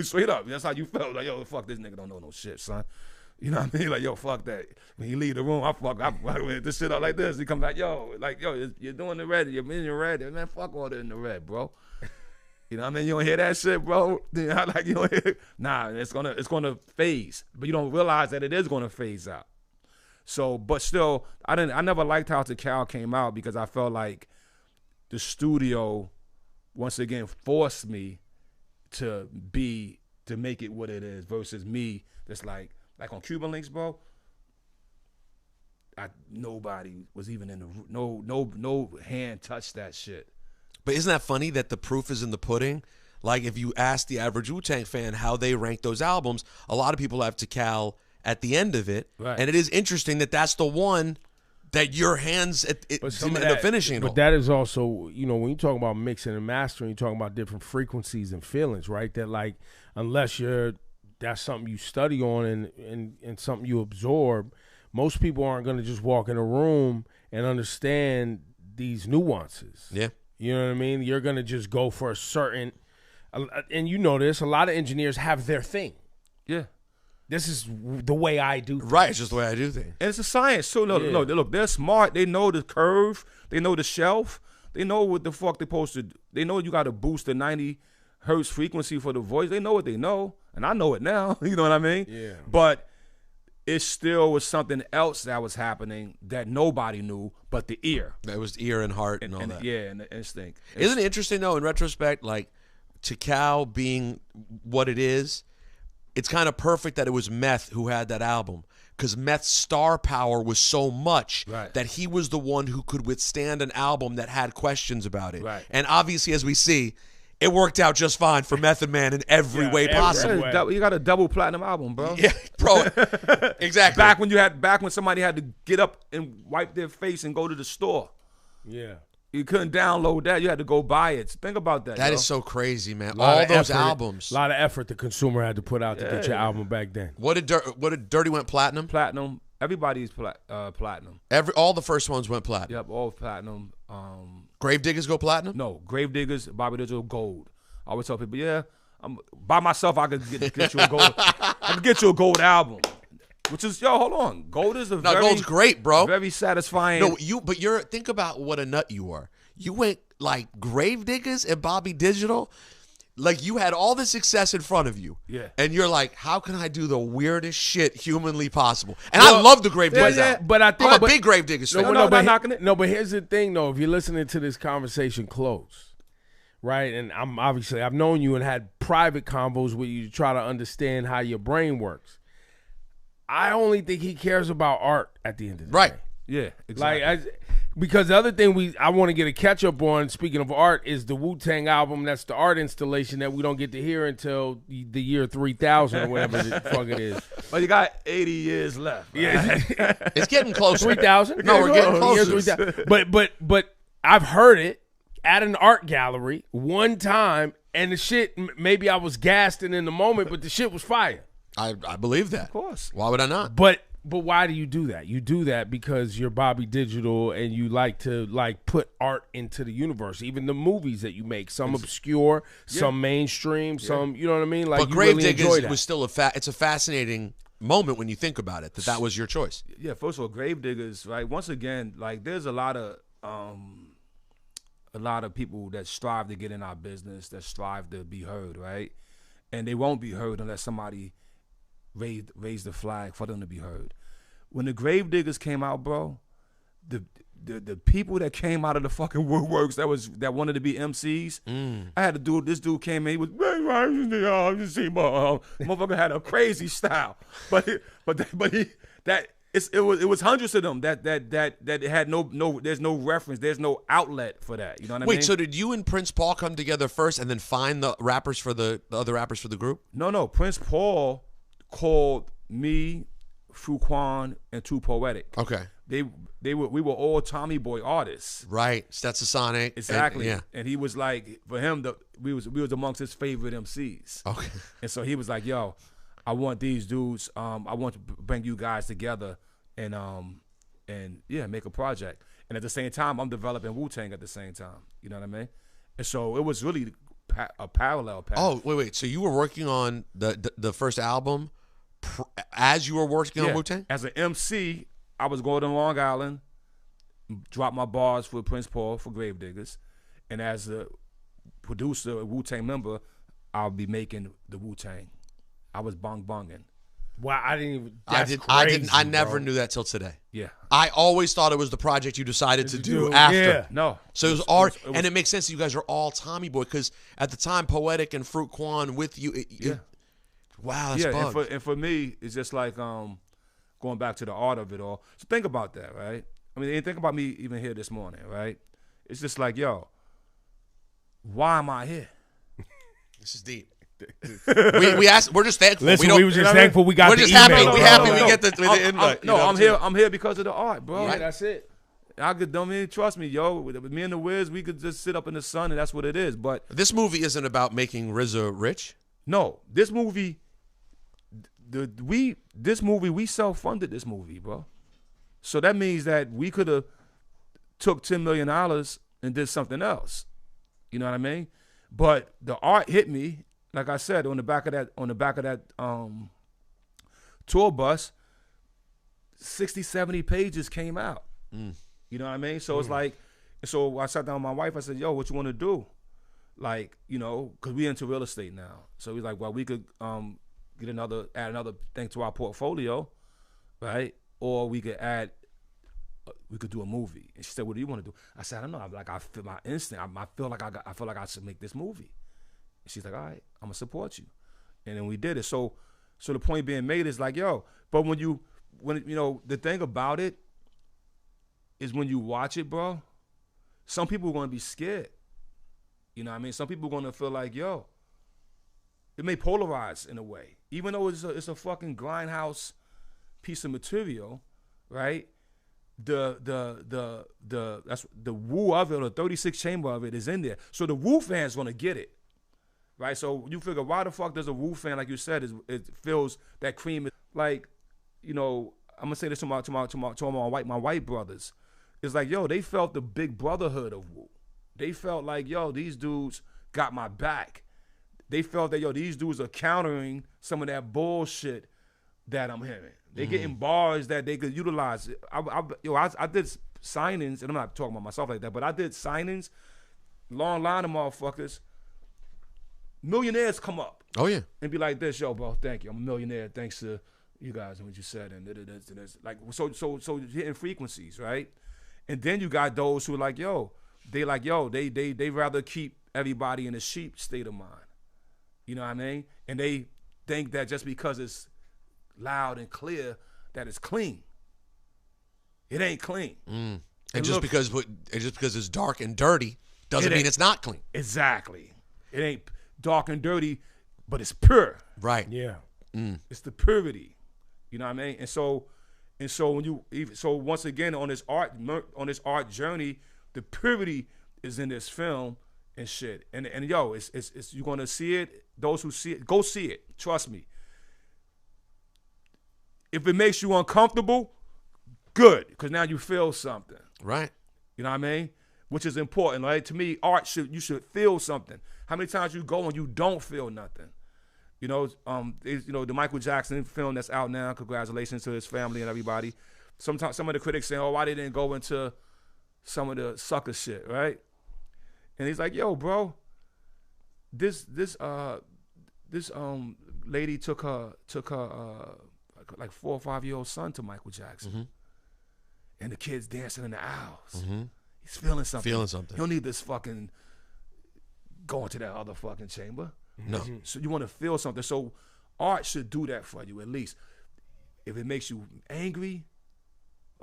Straight up, that's how you felt. Like, yo, fuck, this nigga don't know no shit, son. You know what I mean? Like, yo, fuck that. When he leave the room, I with this shit up like this. He come back, yo, you're doing the red, you're in the red. Man, fuck all that in the red, bro. You know what I mean? You don't hear that shit, bro? Like, you don't hear, nah, it's gonna phase. But you don't realize that it is gonna phase out. So, but still, I never liked how Tikal came out, because I felt like the studio, once again, forced me to make it what it is, versus me that's like on Cuban Links, bro, nobody was even in the, no hand touched that shit. But isn't that funny that the proof is in the pudding? Like, if you ask the average Wu-Tang fan how they rank those albums, a lot of people have Tikal at the end of it. Right. And it is interesting that that's the one that your hands didn't end up finishing it all. But that is also, you know, when you talk about mixing and mastering, you're talking about different frequencies and feelings, right? That, like, unless that's something you study on and something you absorb. most people aren't going to just walk in a room and understand these nuances. Yeah. You know what I mean? You're going to just go for a certain, and you know this, a lot of engineers have their thing. Yeah. This is the way I do things. Right, it's just the way I do things. And it's a science. So look, they're smart. They know the curve. They know the shelf. They know what the fuck they're supposed to do. They know you got to boost the 90 hertz frequency for the voice. They know what they know, and I know it now. You know what I mean? Yeah. But it still was something else that was happening that nobody knew but the ear. That was ear and heart and all that. Yeah, and the instinct. Isn't it interesting, though, in retrospect, like, Tikal being what it is, it's kind of perfect that it was Meth who had that album, because Meth's star power was so much that he was the one who could withstand an album that had questions about it. Right. And obviously, as we see, it worked out just fine for Method Man in every way possible. You got a double platinum album, bro. Yeah, bro. Exactly. Back when somebody had to get up and wipe their face and go to the store. Yeah. You couldn't download that. You had to go buy it. Think about that. That yo. is so crazy, man. Lot All of those effort, albums. A lot of effort the consumer had to put out to get your album back then. What did Dirty went platinum? Platinum. Everybody's platinum. All the first ones went platinum. Yep, all platinum. Gravediggers go platinum? No, Gravediggers, Bobby Digital, gold. I always tell people, yeah, by myself I could get you a gold. I could get you a gold album. Which is, hold on. Gold is gold's great, bro. Very satisfying. No, but think about what a nut you are. You went like Gravediggers and Bobby Digital. Like, you had all the success in front of you. Yeah. And you're like, how can I do the weirdest shit humanly possible? And I love the Gravediggers album. But I think I'm a big Gravediggers fan. But here's the thing, though. If you're listening to this conversation close, right, and I've known you and had private convos with you to try to understand how your brain works. I only think he cares about art at the end of the day. Yeah, exactly. Because the other thing I want to get a catch up on, speaking of art, is the Wu-Tang album. That's the art installation that we don't get to hear until the year 3000 or whatever the fuck it is. Well, you got 80 years left. Right? Yeah, it's getting closer. 3000. No, we're getting closer. But I've heard it at an art gallery one time, and the shit. Maybe I was gassed in the moment, but the shit was fire. I believe that. Of course. Why would I not? But why do you do that? You do that because you're Bobby Digital and you like to put art into the universe. Even the movies that you make, some obscure, some mainstream, some, you know what I mean? Like, but Gravediggers was still it's a fascinating moment when you think about it, that was your choice. Yeah, first of all, Gravediggers, right? Once again, like, there's a lot of people that strive to get in our business, that strive to be heard, right? And they won't be heard unless somebody raise the flag for them to be heard. When the Gravediggers came out, bro, the people that came out of the fucking woodworks that wanted to be MCs, I had a dude. This dude came in. He was motherfucker had a crazy style, but it was hundreds of them that had no there's no reference, there's no outlet for that. You know what I mean? Wait, so did you and Prince Paul come together first and then find the rappers for the other rappers for the group? No. Prince Paul called me, Fuquan, and Too Poetic. Okay. We were all Tommy Boy artists. Right. Stetsasonic. Exactly. And, and he was like, for him, we was amongst his favorite MCs. Okay. And so he was like, yo, I want these dudes, I want to bring you guys together and make a project. And at the same time, I'm developing Wu-Tang at the same time. You know what I mean? And so it was really a parallel path. Oh, wait. So you were working on the first album as you were working on Wu-Tang? As an MC, I was going to Long Island, drop my bars for Prince Paul for Gravediggers, and as a producer, a Wu-Tang member, I'll be making the Wu-Tang. I was bonging. Wow, I didn't even. I never knew that till today. Yeah, I always thought it was the project you decided to do after. Yeah. No, so it was art, and it makes sense that you guys are all Tommy Boy because at the time, Poetic and Fruit Quan with you. Wow, that's bugged. And for me, it's just like going back to the art of it all. So think about that, right? I mean, think about me even here this morning, right? It's just like, yo, why am I here? This is deep. we asked. We're just thankful. Listen, we were just thankful we got. We're the just email, happy. We happy we get the invite. I'm here because of the art, bro. Yeah, that's it. Trust me, yo. With me and the Wiz, we could just sit up in the sun, and that's what it is. But this movie isn't about making RZA rich. No, this movie, we self-funded this movie, bro. So that means that we could have took $10 million and did something else. You know what I mean? But the art hit me, like I said, on the back of that tour bus, 60, 70 pages came out. You know what I mean? So it's like, so I sat down with my wife, I said, yo, what you want to do? Like, you know, because we into real estate now. So he's like, well, we could add another thing to our portfolio, right? Or we could do a movie. And she said, what do you want to do? I said, I don't know. I feel my instinct. I feel like I should make this movie. And she's like, all right, I'm gonna support you. And then we did it. So the point being made is like, yo, but when you know, the thing about it is when you watch it, bro, some people are gonna be scared. You know what I mean? Some people are gonna feel like, yo, it may polarize in a way. Even though it's a fucking grindhouse piece of material, right? The that's the Wu of it, or 36 chamber of it is in there. So the Wu fan's gonna get it. Right? So you figure, why the fuck does a Wu fan, like you said, it feels that cream is like, you know, I'm gonna say this to my white brothers. It's like, yo, they felt the big brotherhood of Wu. They felt like, yo, these dudes got my back. They felt that, yo, these dudes are countering some of that bullshit that I'm hearing. They getting bars that they could utilize. I did signings, and I'm not talking about myself like that, but I did signings, long line of motherfuckers. Millionaires come up. Oh yeah. And be like this, yo, bro, thank you. I'm a millionaire thanks to you guys and what you said, and this. Like, so hitting frequencies, right? And then you got those who are like, yo, they rather keep everybody in a sheep state of mind. You know what I mean? And they think that just because it's loud and clear that it's clean. It ain't clean. And just because it's dark and dirty doesn't mean it's not clean. Exactly. It ain't dark and dirty, but it's pure. Right. Yeah. It's the purity. You know what I mean? And so once again on this art journey, the purity is in this film and shit. And yo, it's you're gonna see it. Those who see it, go see it. Trust me. If it makes you uncomfortable, good, because now you feel something. Right. You know what I mean? Which is important, right? To me, you should feel something. How many times you go and you don't feel nothing? You know, the Michael Jackson film that's out now. Congratulations to his family and everybody. Sometimes some of the critics saying, "Oh, why they didn't go into some of the sucker shit?" Right? And he's like, "Yo, bro, this lady took her like 4 or 5 year old son to Michael Jackson, and the kid's dancing in the aisles. He's feeling something. He don't need this fucking going to that other fucking chamber. No. So you want to feel something. So art should do that for you at least. If it makes you angry,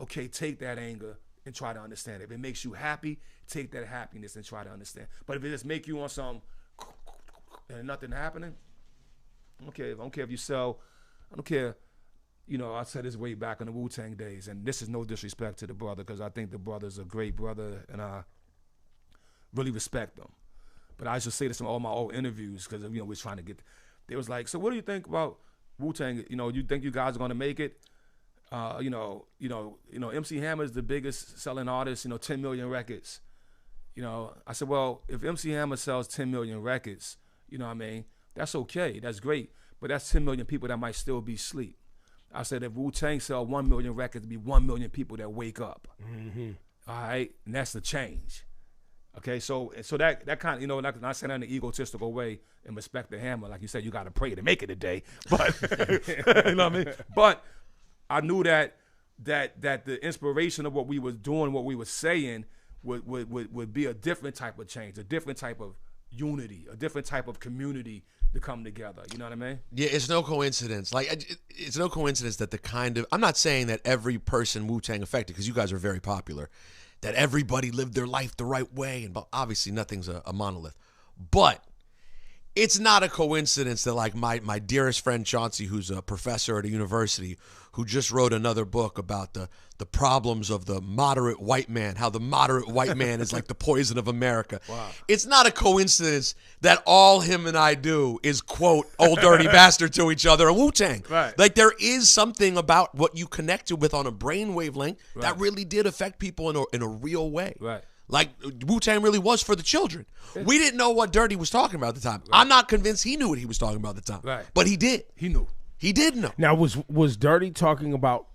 okay, take that anger and try to understand it. If it makes you happy, take that happiness and try to understand. But if it just make you on some and nothing happening, I don't care if you sell. I don't care. You know, I said this way back in the Wu-Tang days, and this is no disrespect to the brother, because I think the brother's a great brother, and I really respect them. But I used to say this in all my old interviews, because we're trying to get. They was like, so what do you think about Wu-Tang? You know, you think you guys are gonna make it? MC Hammer is the biggest selling artist. 10 million records. I said, well, if MC Hammer sells 10 million records, you know what I mean, that's okay, that's great. But that's 10 million people that might still be asleep. I said, if Wu-Tang sell 1 million records, it'd be 1 million people that wake up. All right, and that's the change. Okay, so that kind of, not saying that in an egotistical way, and respect the Hammer, like you said, you got to pray to make it today. But you know what I mean. But I knew that the inspiration of what we was doing, what we were saying, would be a different type of change, a different type of unity, a different type of community to come together. You know what I mean? Yeah, it's no coincidence. Like, it's no coincidence that I'm not saying that every person Wu-Tang affected, because you guys are very popular, that everybody lived their life the right way, and obviously nothing's a monolith. But It's not a coincidence that like my dearest friend Chauncey, who's a professor at a university, who just wrote another book about the problems of the moderate white man, how the moderate white man is like the poison of America. Wow. It's not a coincidence that all him and I do is quote Old Dirty Bastard to each other and Wu-Tang. Right. Like there is something about what you connected with on a brain wavelength that really did affect people in a real way. Right. Like Wu-Tang really was for the children. We didn't know what Dirty was talking about at the time. Right. I'm not convinced he knew what he was talking about at the time. Right. But he did. He knew. He did know. Now, was Dirty talking about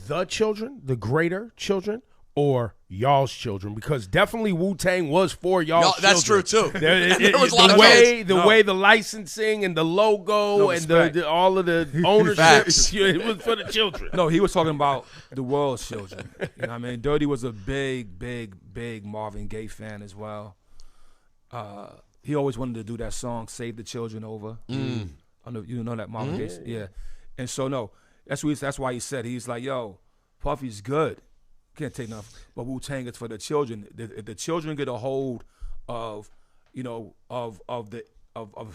the children, the greater children, or y'all's children? Because definitely Wu-Tang was for y'all's children. That's true, too. There was a lot of way the licensing and the logo and the all of the ownership, it was for the children. No, he was talking about the world's children. You know what I mean? Dirty was a big Marvin Gaye fan as well. He always wanted to do that song, Save the Children Over. You know that Marvin Gaye? Yeah. And so, no, that's why he said, he's like, yo, Puffy's good. Can't take nothing. But Wu-Tang is for the children. If the children get a hold of, of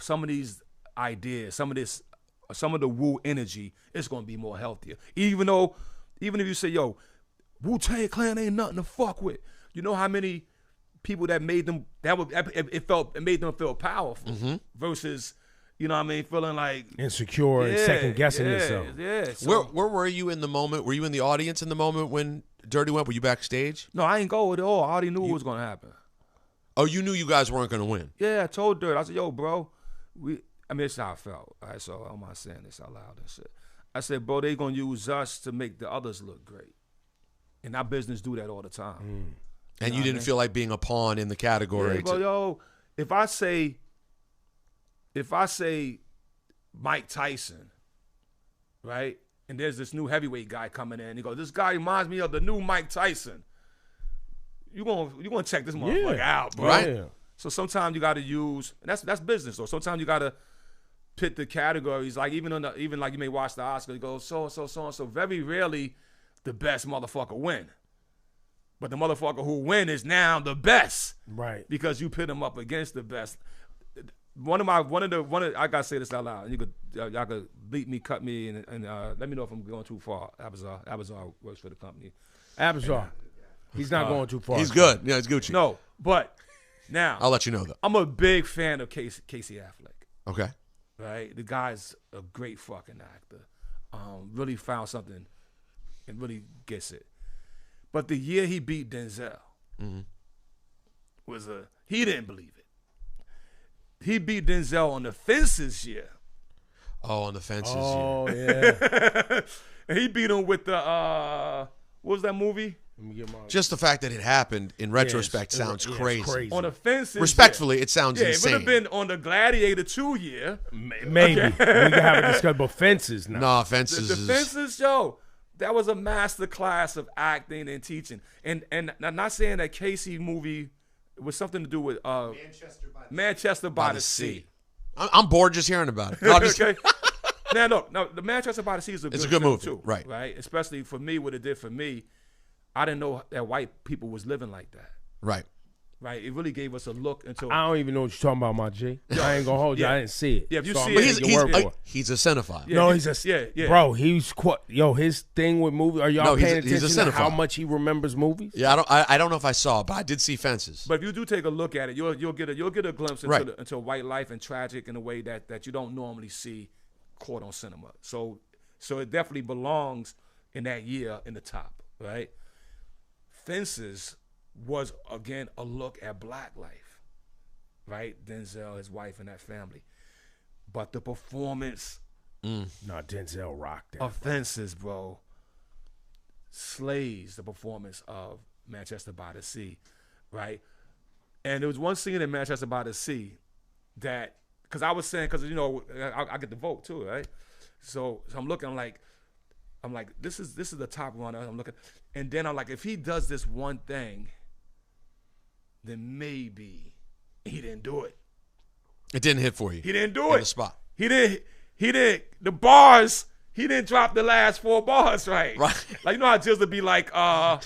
some of these ideas, some of the Wu energy, it's going to be more healthier. Even if you say, yo, Wu-Tang Clan ain't nothing to fuck with. You know how many people that made them, it made them feel powerful versus, you know what I mean, feeling like insecure and second guessing yourself. Yeah. So, where were you in the moment? Were you in the audience in the moment when Dirty went? Were you backstage? No, I ain't go at all. I already knew what was going to happen. Oh, you knew you guys weren't going to win? Yeah, I told Dirt. I said, yo, bro, it's how I felt. All right, so I'm not saying this out loud and shit. I said, bro, they going to use us to make the others look great. And our business do that all the time. And you didn't feel like being a pawn in the category. Yeah, bro, yo, if I say Mike Tyson, right, and there's this new heavyweight guy coming in, he goes, this guy reminds me of the new Mike Tyson. You gonna check this motherfucker out, bro. Right. Yeah. So sometimes you got to use, and that's business. So sometimes you got to pit the categories. Like even like you may watch the Oscars, you go so. Very rarely, the best motherfucker win. But the motherfucker who win is now the best, Right. Because you pit him up against the best. I gotta say this out loud. Y'all could bleep me, cut me, and let me know if I'm going too far. Abazar works for the company. Abzar. He's not going too far. He's good. Yeah, he's Gucci. No, but now I'll let you know, though. I'm a big fan of Casey Affleck. Okay. Right? The guy's a great fucking actor. Really found something and really gets it. But the year he beat Denzel he didn't believe it. He beat Denzel on the Fences year. Oh, on the Fences year. Oh, yeah. And he beat him with the, what was that movie? Let me get my... Just the fact that it happened in retrospect sounds crazy. It's crazy. On the Fences Respectfully, it sounds It insane. would have been on the Gladiator 2 year. Maybe. We can have a discussion about Fences now. No, Fences The is... Fences show, that was a master class of acting and teaching. And I'm not saying that Casey movie was something to do with Manchester by the Sea. I'm bored just hearing about it. No, I'm just- Okay. Now, the Manchester by the Sea is a It's good a good film movie, too, right. Right, especially for me, what it did for me. I didn't know that white people was living like that. Right. Right, it really gave us a look into. I don't even know what you're talking about, my G. I ain't gonna hold you. I didn't see it. Yeah, if you So see I'm it, gonna He's, take your word for it. he's a cinephile. Yeah, No, he's- he's a yeah. bro. He's his thing with movies. Are y'all No, he's paying a- he's a attention to how cinephile. much he remembers movies? Yeah, I don't know if I saw it, but I did see Fences. But if you do take a look at it, you'll get a glimpse into, Right. into white life and tragic in a way that you don't normally see caught on cinema. So it definitely belongs in that year in the top, right? Fences was again a look at black life, right? Denzel, his wife, and that family. But the performance No, Denzel rocked that. of Fences, bro, slays the performance of Manchester by the Sea, right? And there was one scene in Manchester by the Sea that, because I was saying, because I get the vote too, right? So I'm looking, I'm like, this is the top runner. I'm looking, and then I'm like, if he does this one thing, then maybe he didn't do it. It didn't hit for you. He didn't do on it. the spot. He didn't. The bars. He didn't drop the last 4 bars right. Right. Like, you know how Jizz would be like, Ninja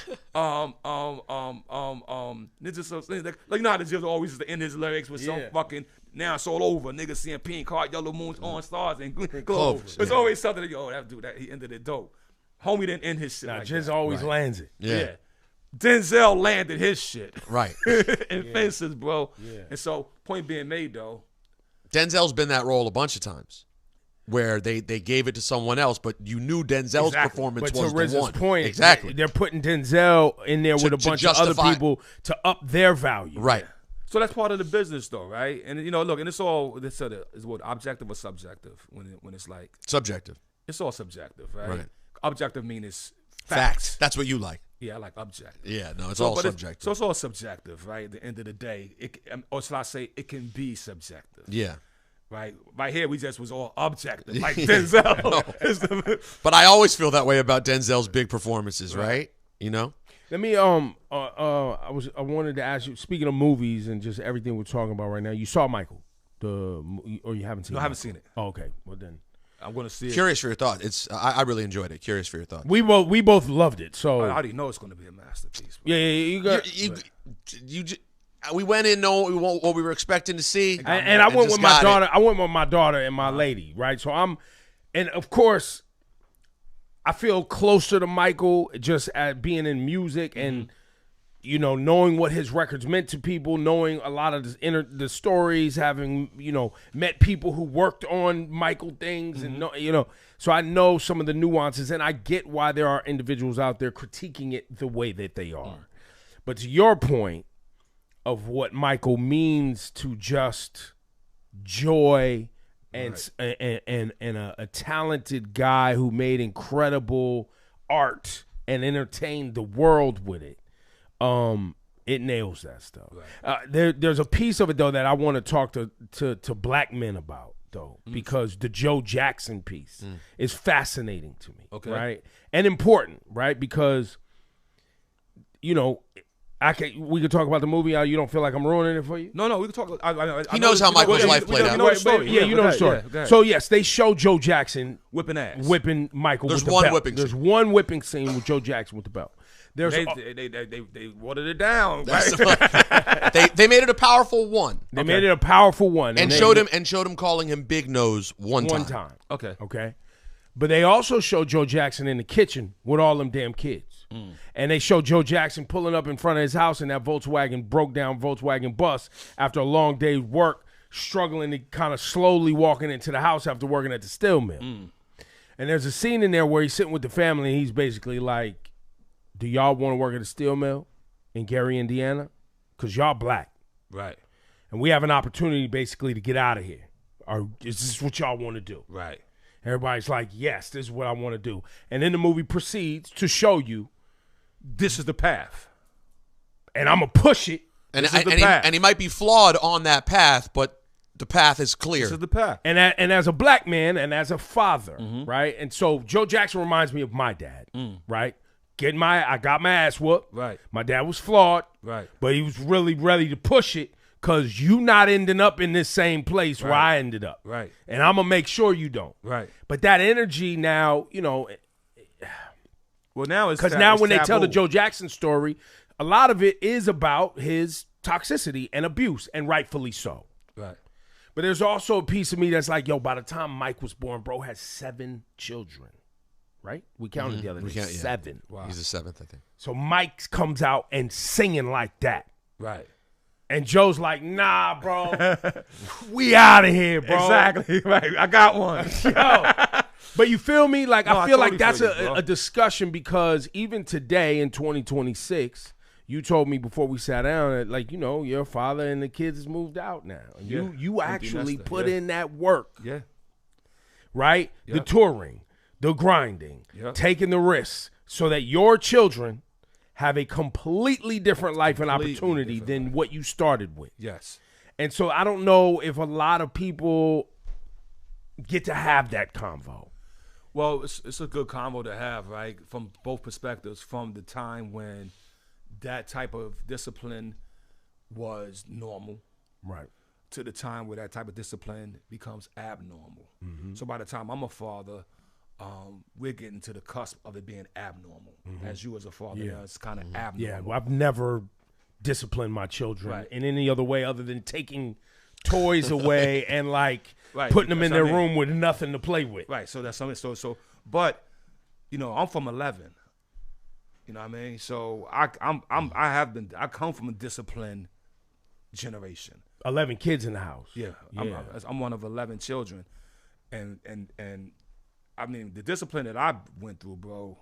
so like, you know how the Jizz always is to end his lyrics with some fucking, now it's all over. Niggas seeing pink heart, yellow moons, orange stars, and Clovers, clovers. It's yeah. always something that, yo, that dude, he ended it dope. Homie didn't end his shit Nah, like Jizz that. always lands it. Yeah. Denzel landed his shit. Right. in Fences, bro. Yeah. And so, point being made, though. Denzel's been that role a bunch of times, where they gave it to someone else, but you knew Denzel's performance but was to the one. point, Exactly. they're putting Denzel in there with a bunch of other people to up their value. Right. So that's part of the business, though, right? And look, and it's all is what objective or subjective when it's like Subjective. it's all subjective, right? Right. Objective means Facts. That's what you like. Yeah, I like objective. Yeah, no, it's all subjective. So it's all subjective, right? At the end of the day, or shall I say, it can be subjective. Yeah. Right. Right here, we just was all objective, like Denzel. But I always feel that way about Denzel's big performances, right? You know. Let me I wanted to ask you. Speaking of movies and just everything we're talking about right now, you saw Michael, or you haven't seen? No, I haven't seen it. Oh, okay. Well then, I'm gonna see it. Curious for your thoughts. I really enjoyed it. Curious for your thoughts. we both loved it. So I already know it's gonna be a masterpiece. yeah, you got. We went in knowing what we were expecting to see, And I went with my daughter. I went with my daughter and my lady, right? So and of course, I feel closer to Michael just at being in music and knowing what his records meant to people, knowing a lot of the stories, having met people who worked on Michael things, and so I know some of the nuances, and I get why there are individuals out there critiquing it the way that they are. But to your point of what Michael means to just joy and a talented guy who made incredible art and entertained the world with it, it nails that stuff. Right. There's a piece of it though that I want to talk to black men about though, because the Joe Jackson piece is fascinating to me. Okay. Right, and important, right, because we could talk about the movie. You don't feel like I'm ruining it for you? No, we can talk. he knows how Michael's life played out. Yeah, you know the story. Yeah, so yes, they show Joe Jackson whipping Michael. There's with the one belt. whipping There's scene. one whipping scene with Joe Jackson with the belt. They watered it down. Right? They made it a powerful one. They made it a powerful one, and showed him calling him Big Nose one time. Okay. But they also showed Joe Jackson in the kitchen with all them damn kids. And they showed Joe Jackson pulling up in front of his house in that broke down Volkswagen bus after a long day's work, struggling to kind of slowly walking into the house after working at the steel mill. And there's a scene in there where he's sitting with the family and he's basically like, do y'all want to work at a steel mill in Gary, Indiana? Because y'all black. Right. And we have an opportunity basically to get out of here. Or is this what y'all want to do? Right. Everybody's like, yes, this is what I want to do. And then the movie proceeds to show you this is the path. And I'm going to push it. And he might be flawed on that path, but the path is clear. This is the path. And as a black man and as a father, right? And so Joe Jackson reminds me of my dad, right? I got my ass whooped. Right. My dad was flawed. Right. But he was really ready to push it because you not ending up in this same place where I ended up. Right. And I'm going to make sure you don't. Right. But that energy now, well, now it's because now when they tell the Joe Jackson story, a lot of it is about his toxicity and abuse, and rightfully so. Right. But there's also a piece of me that's like, yo, by the time Mike was born, bro had 7 children. Right? We counted the other day. 7. Wow. He's the 7th, I think. So Mike comes out and singing like that. Right. And Joe's like, nah, bro. We out of here, bro. Exactly. Right. I got one. Yo. But you feel me? Like, I feel like that's feel you, a discussion, because even today in 2026, you told me before we sat down that, like, your father and the kids has moved out now. And you actually put in that work. Yeah. Right? Yep. The touring, the grinding, taking the risks so that your children have a completely different life and opportunity than what you started with. Yes. And so I don't know if a lot of people get to have that convo. Well, it's a good convo to have, right? From both perspectives, from the time when that type of discipline was normal. Right. To the time where that type of discipline becomes abnormal. So by the time I'm a father, we're getting to the cusp of it being abnormal. As you as a father, it's kind of abnormal. Yeah, well, I've never disciplined my children in any other way other than taking toys away and like putting them in their room with nothing to play with. Right. So that's something. But I'm from 11. You know what I mean? So I come from a disciplined generation. 11 kids in the house. Yeah. I'm one of 11 children, and I mean the discipline that I went through, bro,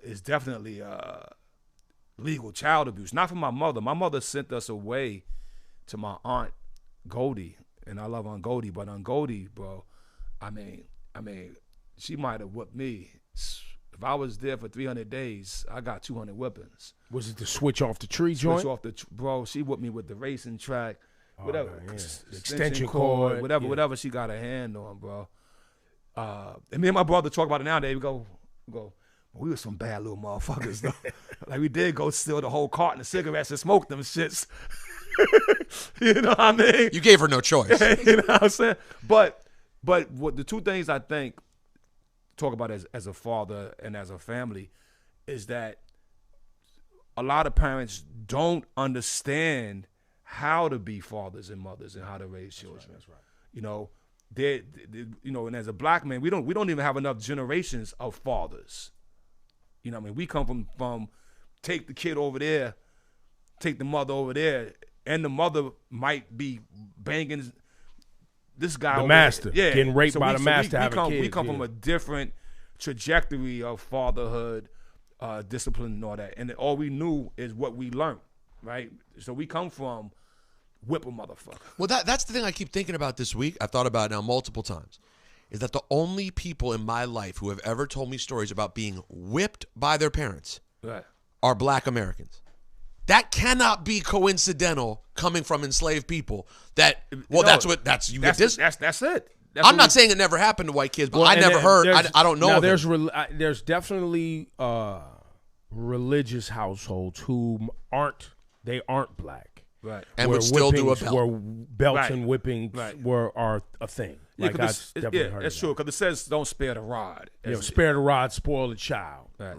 is definitely legal child abuse. Not from my mother. My mother sent us away to my aunt Goldie, and I love Aunt Goldie, but Aunt Goldie, bro, I mean, she might have whipped me. If I was there for 300 days, I got 200 whippings. Was it the switch off the tree joint? Switch off bro. She whipped me with the racing track, whatever, extension cord, whatever she got her hand on, bro. And me and my brother talk about it nowadays. We go. We were some bad little motherfuckers, though. Like, we did go steal the whole carton of cigarettes and smoke them shits. You know what I mean? You gave her no choice. You know what I'm saying? But what the two things I think talk about as a father and as a family is that a lot of parents don't understand how to be fathers and mothers and how to raise children. That's right. They and as a black man, we don't even have enough generations of fathers. You know what I mean? We come from take the kid over there, take the mother over there, and the mother might be banging this guy. The master, getting raped so by the master. We come from a different trajectory of fatherhood, discipline, and all that. And all we knew is what we learned, right? So we come from whip a motherfucker. Well, that's the thing I keep thinking about this week. I've thought about it now multiple times. Is that the only people in my life who have ever told me stories about being whipped by their parents are black Americans. That cannot be coincidental coming from enslaved people. That's it. I'm not saying it never happened to white kids, but I never heard. I don't know. There's definitely religious households who aren't black. Right. And would still do a belt. Where belts and whippings are a thing. Yeah, like I've definitely heard that's true. Because it says don't spare the rod. Spare the rod, spoil the child. Right.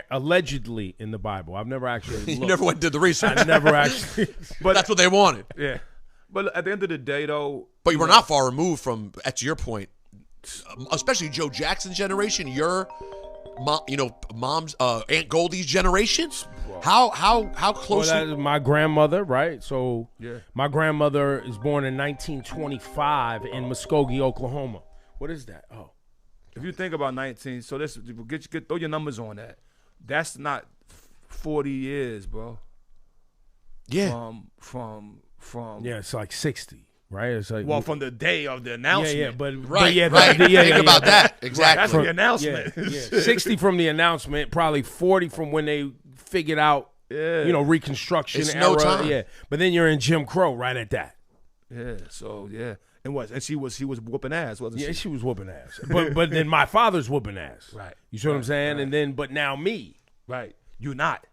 Allegedly in the Bible. I've never actually You never went and did the research. I never actually. But that's what they wanted. Yeah. But at the end of the day, though. But you were not far removed from, to your point, especially Joe Jackson's generation, your mom's Aunt Goldie's generation. How close? Well, that is my grandmother, right? So my grandmother is born in 1925 in Muskogee, Oklahoma. What is that? Oh, if you think about 19, so let's throw your numbers on that. That's not 40 years, bro. Yeah. From it's like 60, right? It's like from the day of the announcement. Yeah, but right. Think about that exactly. That's the announcement. Yeah. 60 from the announcement, probably 40 from when they figured out, Reconstruction it's era. No time. Yeah, but then you're in Jim Crow right at that. Yeah. So and she was whooping ass, wasn't she? Yeah, she was whooping ass. But then my father's whooping ass. Right. You see what I'm saying? Right. And but now me. Right. You not.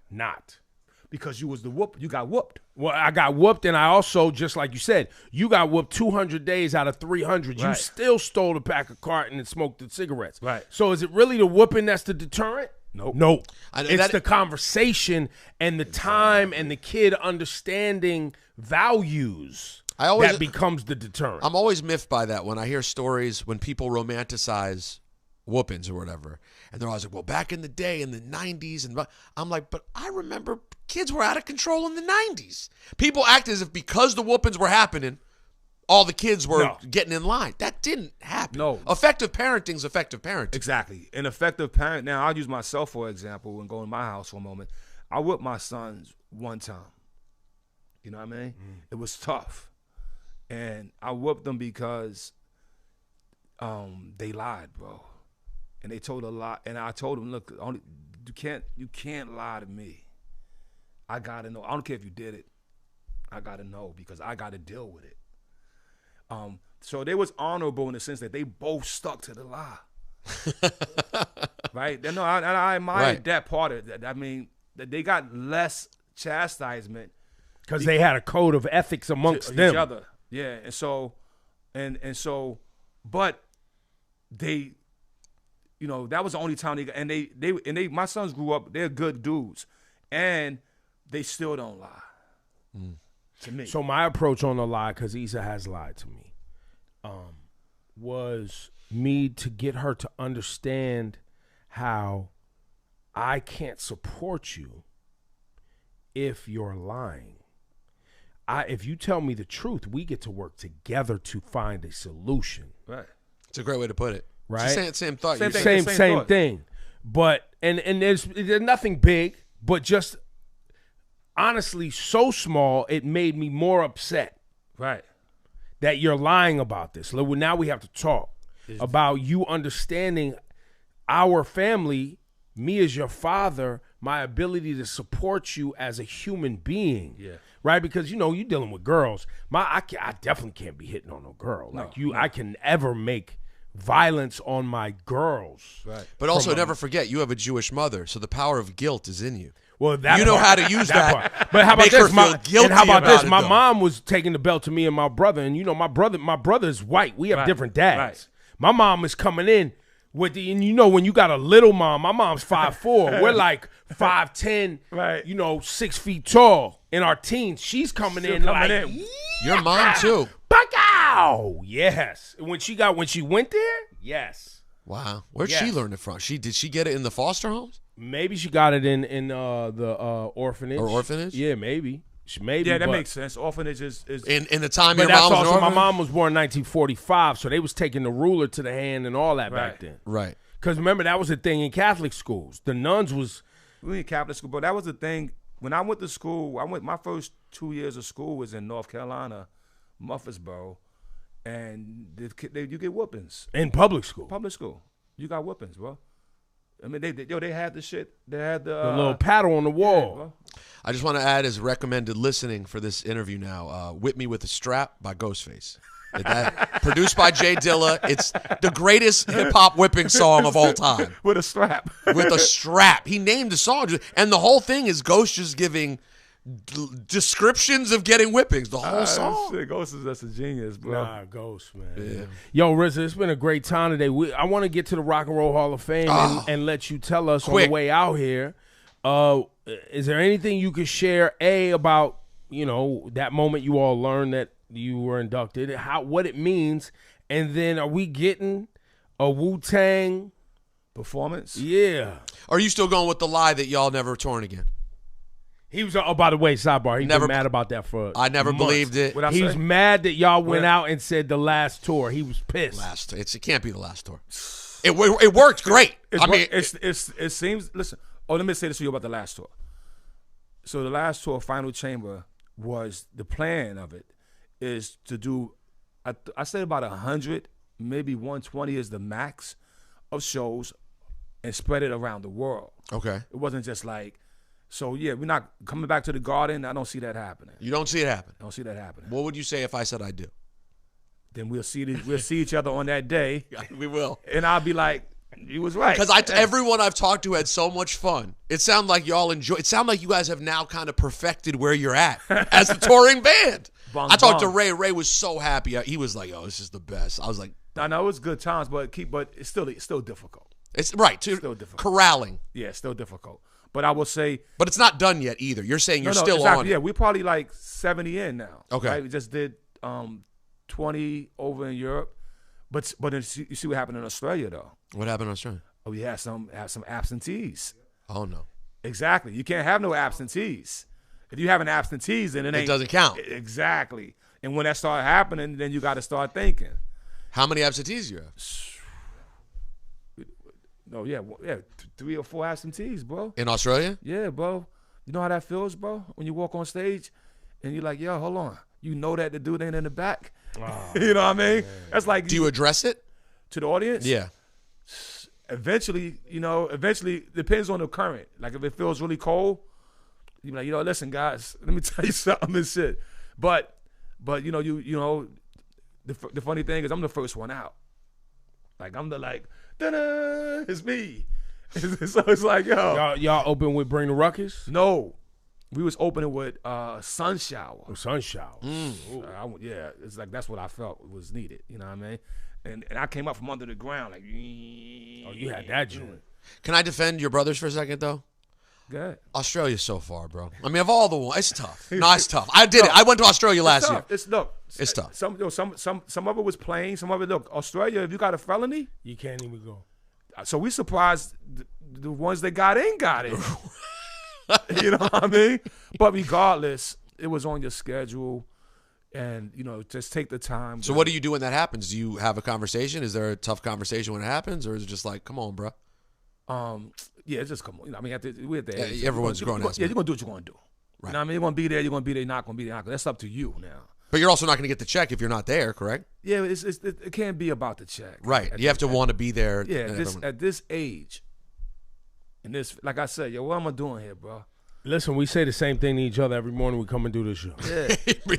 Because you was the whoop. You got whooped. Well, I got whooped, and I also, just like you said, you got whooped 200 days out of 300. Right. You still stole a pack of carton and smoked the cigarettes. Right. So is it really the whooping that's the deterrent? Nope. No. It's the conversation and the time and the kid understanding values that becomes the deterrent. I'm always miffed by that when I hear stories when people romanticize whoopings or whatever. And they're always like, well, back in the day in the 90s. And I'm like, but I remember kids were out of control in the 90s. People act as if because the whoopings were happening, all the kids were getting in line. That didn't happen. No. Effective parenting's effective parenting. Exactly. An effective parent. Now, I'll use myself for example and go in my house for a moment. I whipped my sons one time. You know what I mean? It was tough. And I whooped them because they lied, bro. And they told a lie. And I told them, look, you can't lie to me. I gotta know. I don't care if you did it. I gotta know because I gotta deal with it. So they was honorable in the sense that they both stuck to the lie. Right? No, I admired that part of that. I mean, they got less chastisement because they had a code of ethics amongst them. Each other. Yeah, and so, but they, that was the only time they my sons grew up. They're good dudes, and they still don't lie. to me. So my approach on the lie, because Issa has lied to me, was me to get her to understand how I can't support you if you're lying. If you tell me the truth, we get to work together to find a solution. Right. It's a great way to put it. Right. It's the same thought. Same Same thing. But and there's nothing big, but just honestly so small it made me more upset. Right. That you're lying about this. Now we have to talk about you understanding our family, me as your father, my ability to support you as a human being. Yeah. Right? Because, you're dealing with girls. I definitely can't be hitting on no girl. I can ever make violence on my girls. Right. But also never forget, you have a Jewish mother, so the power of guilt is in you. Well, that you know how to use that. Part. But how about Make this? her feel guilty and how about this? it, My though. mom was taking the belt to me and my brother, and my brother is white. We have different dads. Right. My mom is coming in with and when you got a little mom, my mom's 5'4". We're like 5'10", right. 6 feet tall. In our teens, she's coming in like Your mom too. Bacow! Yes. When she went there, yes. Wow. Where'd she learn it from? Did she get it in the foster homes? Maybe she got it in the orphanage. Or orphanage? Yeah, maybe. Maybe. Yeah, that makes sense. Orphanage is in the time but your that's mom was also an my orphan? mom was born in 1945, so they was taking the ruler to the hand and all that back then. Right. Because remember, that was a thing in Catholic schools. The nuns was. We in Catholic school, but that was the thing. When I went to school, my first 2 years of school was in North Carolina, Murfreesboro, and you get whoopings. In public school? Public school. You got whoopings, bro. I mean, they had the shit. They had the little paddle on the wall. Yeah, I just want to add as recommended listening for this interview now, Whip Me With a Strap by Ghostface. Produced by Jay Dilla. It's the greatest hip-hop whipping song of all time. With a strap. With a strap. He named the song. And the whole thing is Ghost just giving descriptions of getting whippings. The whole song. Shit, Ghost is just a genius, bro. Nah, Ghost, man. Yeah. Yo, RZA, it's been a great time today. I want to get to the Rock and Roll Hall of Fame and let you tell us on the way out here. Is there anything you could share, about, that moment you all learned that you were inducted, what it means, and then are we getting a Wu-Tang performance? Yeah. Are you still going with the lie that y'all never touring again? He was, by the way, sidebar, he's never been mad about that for I never months. believed it. He was mad that y'all went out and said the last tour. He was pissed. It can't be the last tour. It worked great. It seems, listen, let me say this to you about the last tour. So the last tour, Final Chamber, was the plan of it is to do, I said about 100, maybe 120 is the max of shows and spread it around the world. Okay. It wasn't just like, so yeah, we're not coming back to the Garden. I don't see that happening. You don't see it happen? I don't see that happening. What would you say if I said I do? Then we'll see each other on that day. We will. And I'll be like, you was right. Because everyone I've talked to had so much fun. It sounded like y'all enjoy. It sounded like you guys have now kind of perfected where you're at as the touring band. I talked to Ray. Ray was so happy. He was like, "Oh, this is the best." I was like, "I know it's good times, but it's still difficult. It's right. Still difficult. Corralling. Yeah, it's still difficult. But I will say, but it's not done yet either. You're saying you're still on. Yeah, we're probably like 70 in now. Okay, right? We just did 20 over in Europe, but you see what happened in Australia though. What happened in Australia? Oh, we had some absentees. Oh no. Exactly. You can't have no absentees. If you have an absentees, then it doesn't count. Exactly. And when that started happening, then you got to start thinking. How many absentees do you have? No, yeah, 3 or 4 absentees, bro. In Australia? Yeah, bro. You know how that feels, bro? When you walk on stage and you're like, yo, hold on. You know that the dude ain't in the back. Oh, you know what I mean? That's like. Do you address it to the audience? Yeah. Eventually, depends on the current. Like if it feels really cold, you be like, listen, guys, let me tell you something and shit. But the funny thing is I'm the first one out. Like I'm the da-da, it's me. So it's like, yo. Y'all open with Bring the Ruckus? No. We was opening with Sun Shower. Oh, Sun Shower. Yeah, it's like that's what I felt was needed. You know what I mean? And I came up from under the ground like. Oh, you had that joint. Can I defend your brothers for a second though? Good. Australia's so far, bro. I mean, of all the ones, it's tough. No, it's tough. I did it. I went to Australia last year. It's tough. Some of it was plain. Some of it, look, Australia, if you got a felony, You can't even go. so we surprised the ones that got in. You know what I mean? But regardless, it was on your schedule, and just take the time. So what do you do when that happens? Do you have a conversation? Is there a tough conversation when it happens, or is it just like, come on, bro? Yeah, just come on. I mean, we're at the age. Everyone's grown up. Yeah, you're gonna do what you're gonna do. Right. You know what I mean? You're gonna be there. You're gonna be there. You're not gonna be there. That's up to you now. But you're also not going to get the check if you're not there, correct? Yeah, it can't be about the check. Right. You have to want to be there. Yeah, at this age, and this, like I said, what am I doing here, bro? Listen, we say the same thing to each other every morning we come and do this show. Yeah,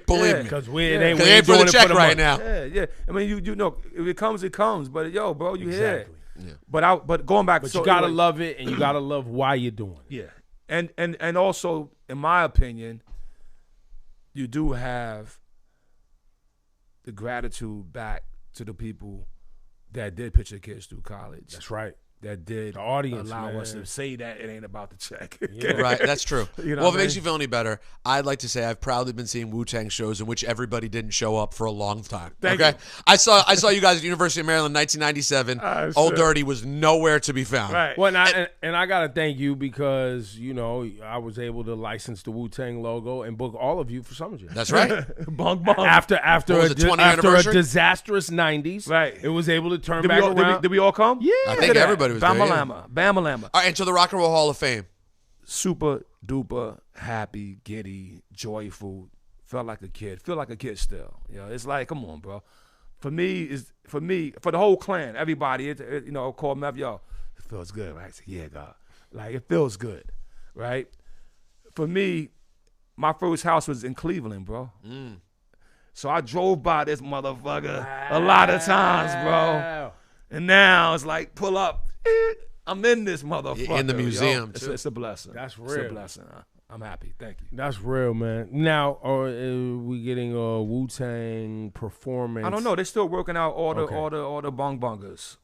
believe me, because we ain't for the check right money. now. Yeah. I mean, you know, if it comes, it comes. But yo, bro, you Exactly. here. Yeah. But going back, But you gotta love it, and you gotta love why you're doing it. Yeah, and also, in my opinion, you do have the gratitude back to the people that did put your kids through college. That's right. That did The audience, allow man. us to say that it ain't about the check. Right, that's true. You know Well, if what it makes I you mean? feel any better, I'd like to say I've proudly been seeing Wu-Tang shows in which everybody didn't show up for a long time. Thank okay? you. I saw you guys at University of Maryland in 1997. Old Dirty was nowhere to be found. Right. Well, and I gotta thank you because I was able to license the Wu-Tang logo and book all of you for Summer Jam. That's right. Bong bong. After What was it, 20th after a anniversary? disastrous '90s, Right. It was able to turn Did back we, all, around. did we all come? Yeah. I think everybody was there. Yeah. Bama Lama. All right, and to the Rock and Roll Hall of Fame. Super duper happy, giddy, joyful. Felt like a kid. Feel like a kid still. It's like, come on, bro. For the whole clan, everybody, call me up, yo, it feels good, right? I said, yeah, God. Like, it feels good, right? For me, my first house was in Cleveland, bro. So I drove by this motherfucker a lot of times, bro. And now it's like, pull up. I'm in this motherfucker. In the museum, yo. too. It's a blessing. That's It's real. a blessing. I'm happy. Thank you. That's real, man. Now, are we getting a Wu-Tang performance? I don't know. They're still working out all the bong bongers.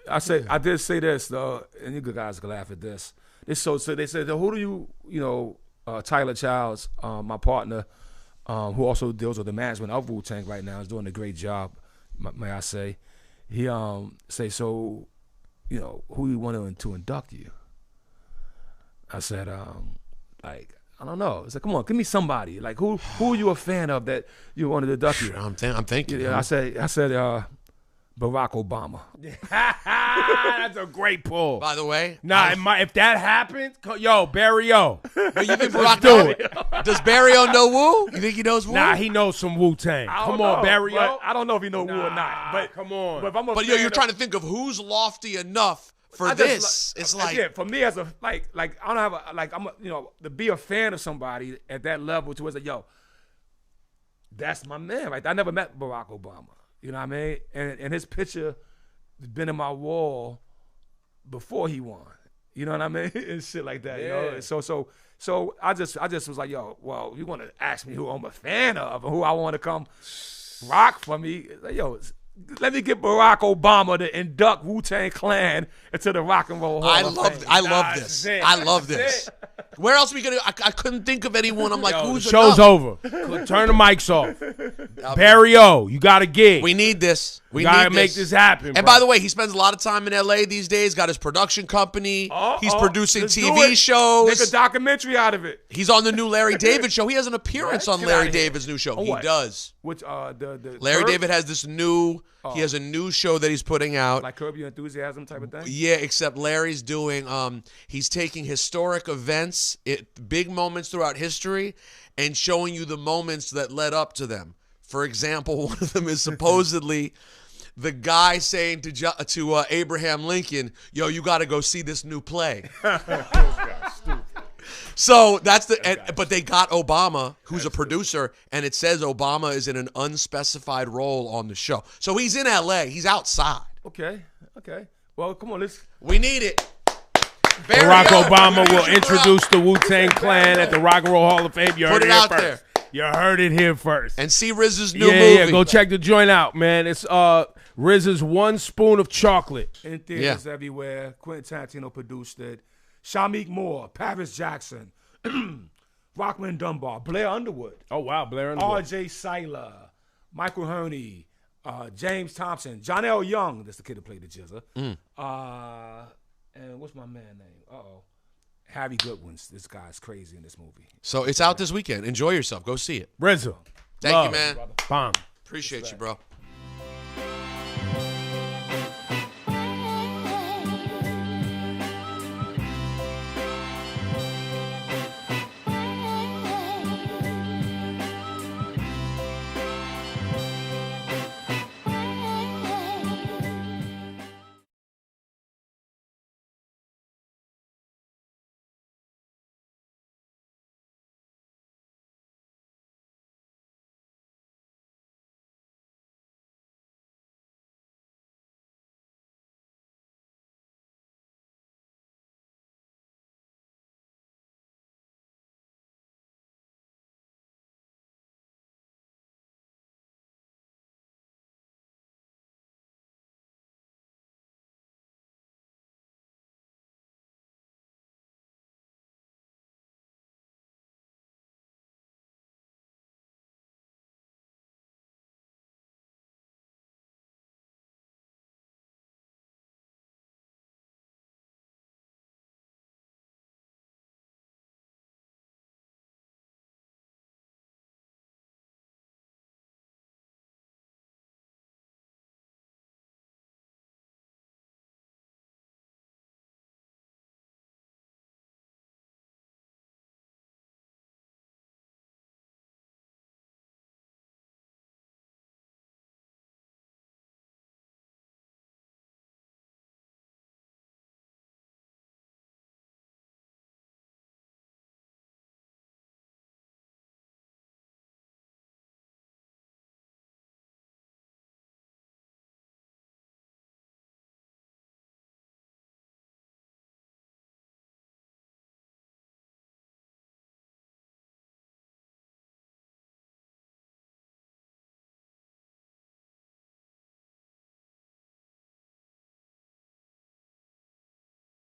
I did say this though, and you guys can laugh at this. So they said, who do you Tyler Childs, my partner, who also deals with the management of Wu-Tang right now, is doing a great job, may I say. He say, so, who you want to induct you? I said, I don't know. It's like, come on, give me somebody. Like, who are you a fan of that you wanted to induct you? I'm thinking. I said, Barack Obama. That's a great pull. By the way, if that happens, yo, Barrio. but you think Barack does Barrio know Wu? You think he knows Wu? Nah, he knows some Wu-Tang. Come on, Barrio. I don't know if he know Wu or not. But come on. But if I'm a But fan you're of- trying to think of who's lofty enough for this. It's like yeah, for me as a like I don't have to be a fan of somebody at that level to where it's like, yo, that's my man. Right? I never met Barack Obama. You know what I mean? And his picture has been in my wall before he won. You know what I mean? And shit like that. Yeah. So I just was like, yo, well, you want to ask me who I'm a fan of and who I want to come rock for me? Like, yo, let me get Barack Obama to induct Wu-Tang Clan into the Rock and Roll Hall of Fame. I love this. I love this. Where else are we gonna? I couldn't think of anyone. I'm like, Yo, who's the show's over. Turn the mics off. Barrio, you got a gig. We need this. We gotta need make this happen. And bro. by the way, he spends a lot of time in LA these days. Got his production company. He's producing let's do TV it. shows. Make a documentary out of it. He's on the new Larry David show. He has an appearance on Get Larry outta here. David's new show. On He what? does. Which the Larry Curb? David has this new. He has a new show that he's putting out. like Curb Your Enthusiasm type of thing. Yeah, except Larry's doing. He's taking historic events, big moments throughout history, and showing you the moments that led up to them. For example, one of them is supposedly the guy saying to Abraham Lincoln, "Yo, you got to go see this new play." So that's but they got Obama, who's a producer, and it says Obama is in an unspecified role on the show. So he's in LA. He's outside. Okay. Well, come on, We need it. Barack Barrio, Obama will Barack. introduce the Wu-Tang Clan at the Rock and Roll Hall of Fame. You heard Put it here out first. there. You heard it here first. And see RZA's new yeah, movie. yeah, go check the joint out, man. It's RZA's One Spoon of Chocolate. in theaters everywhere. Quentin Tarantino produced it. Shamik Moore, Paris Jackson, Rockman Dunbar, Blair Underwood. Oh, wow, Blair Underwood. R.J. Seiler, Michael Herney, James Thompson, John L. Young, that's the kid who played the Jizza. And what's my man name? Harry Goodwin's. This guy's crazy in this movie. So it's out this weekend. Enjoy yourself. Go see it. RZA. Thank you, man. Bomb. Appreciate you, bro.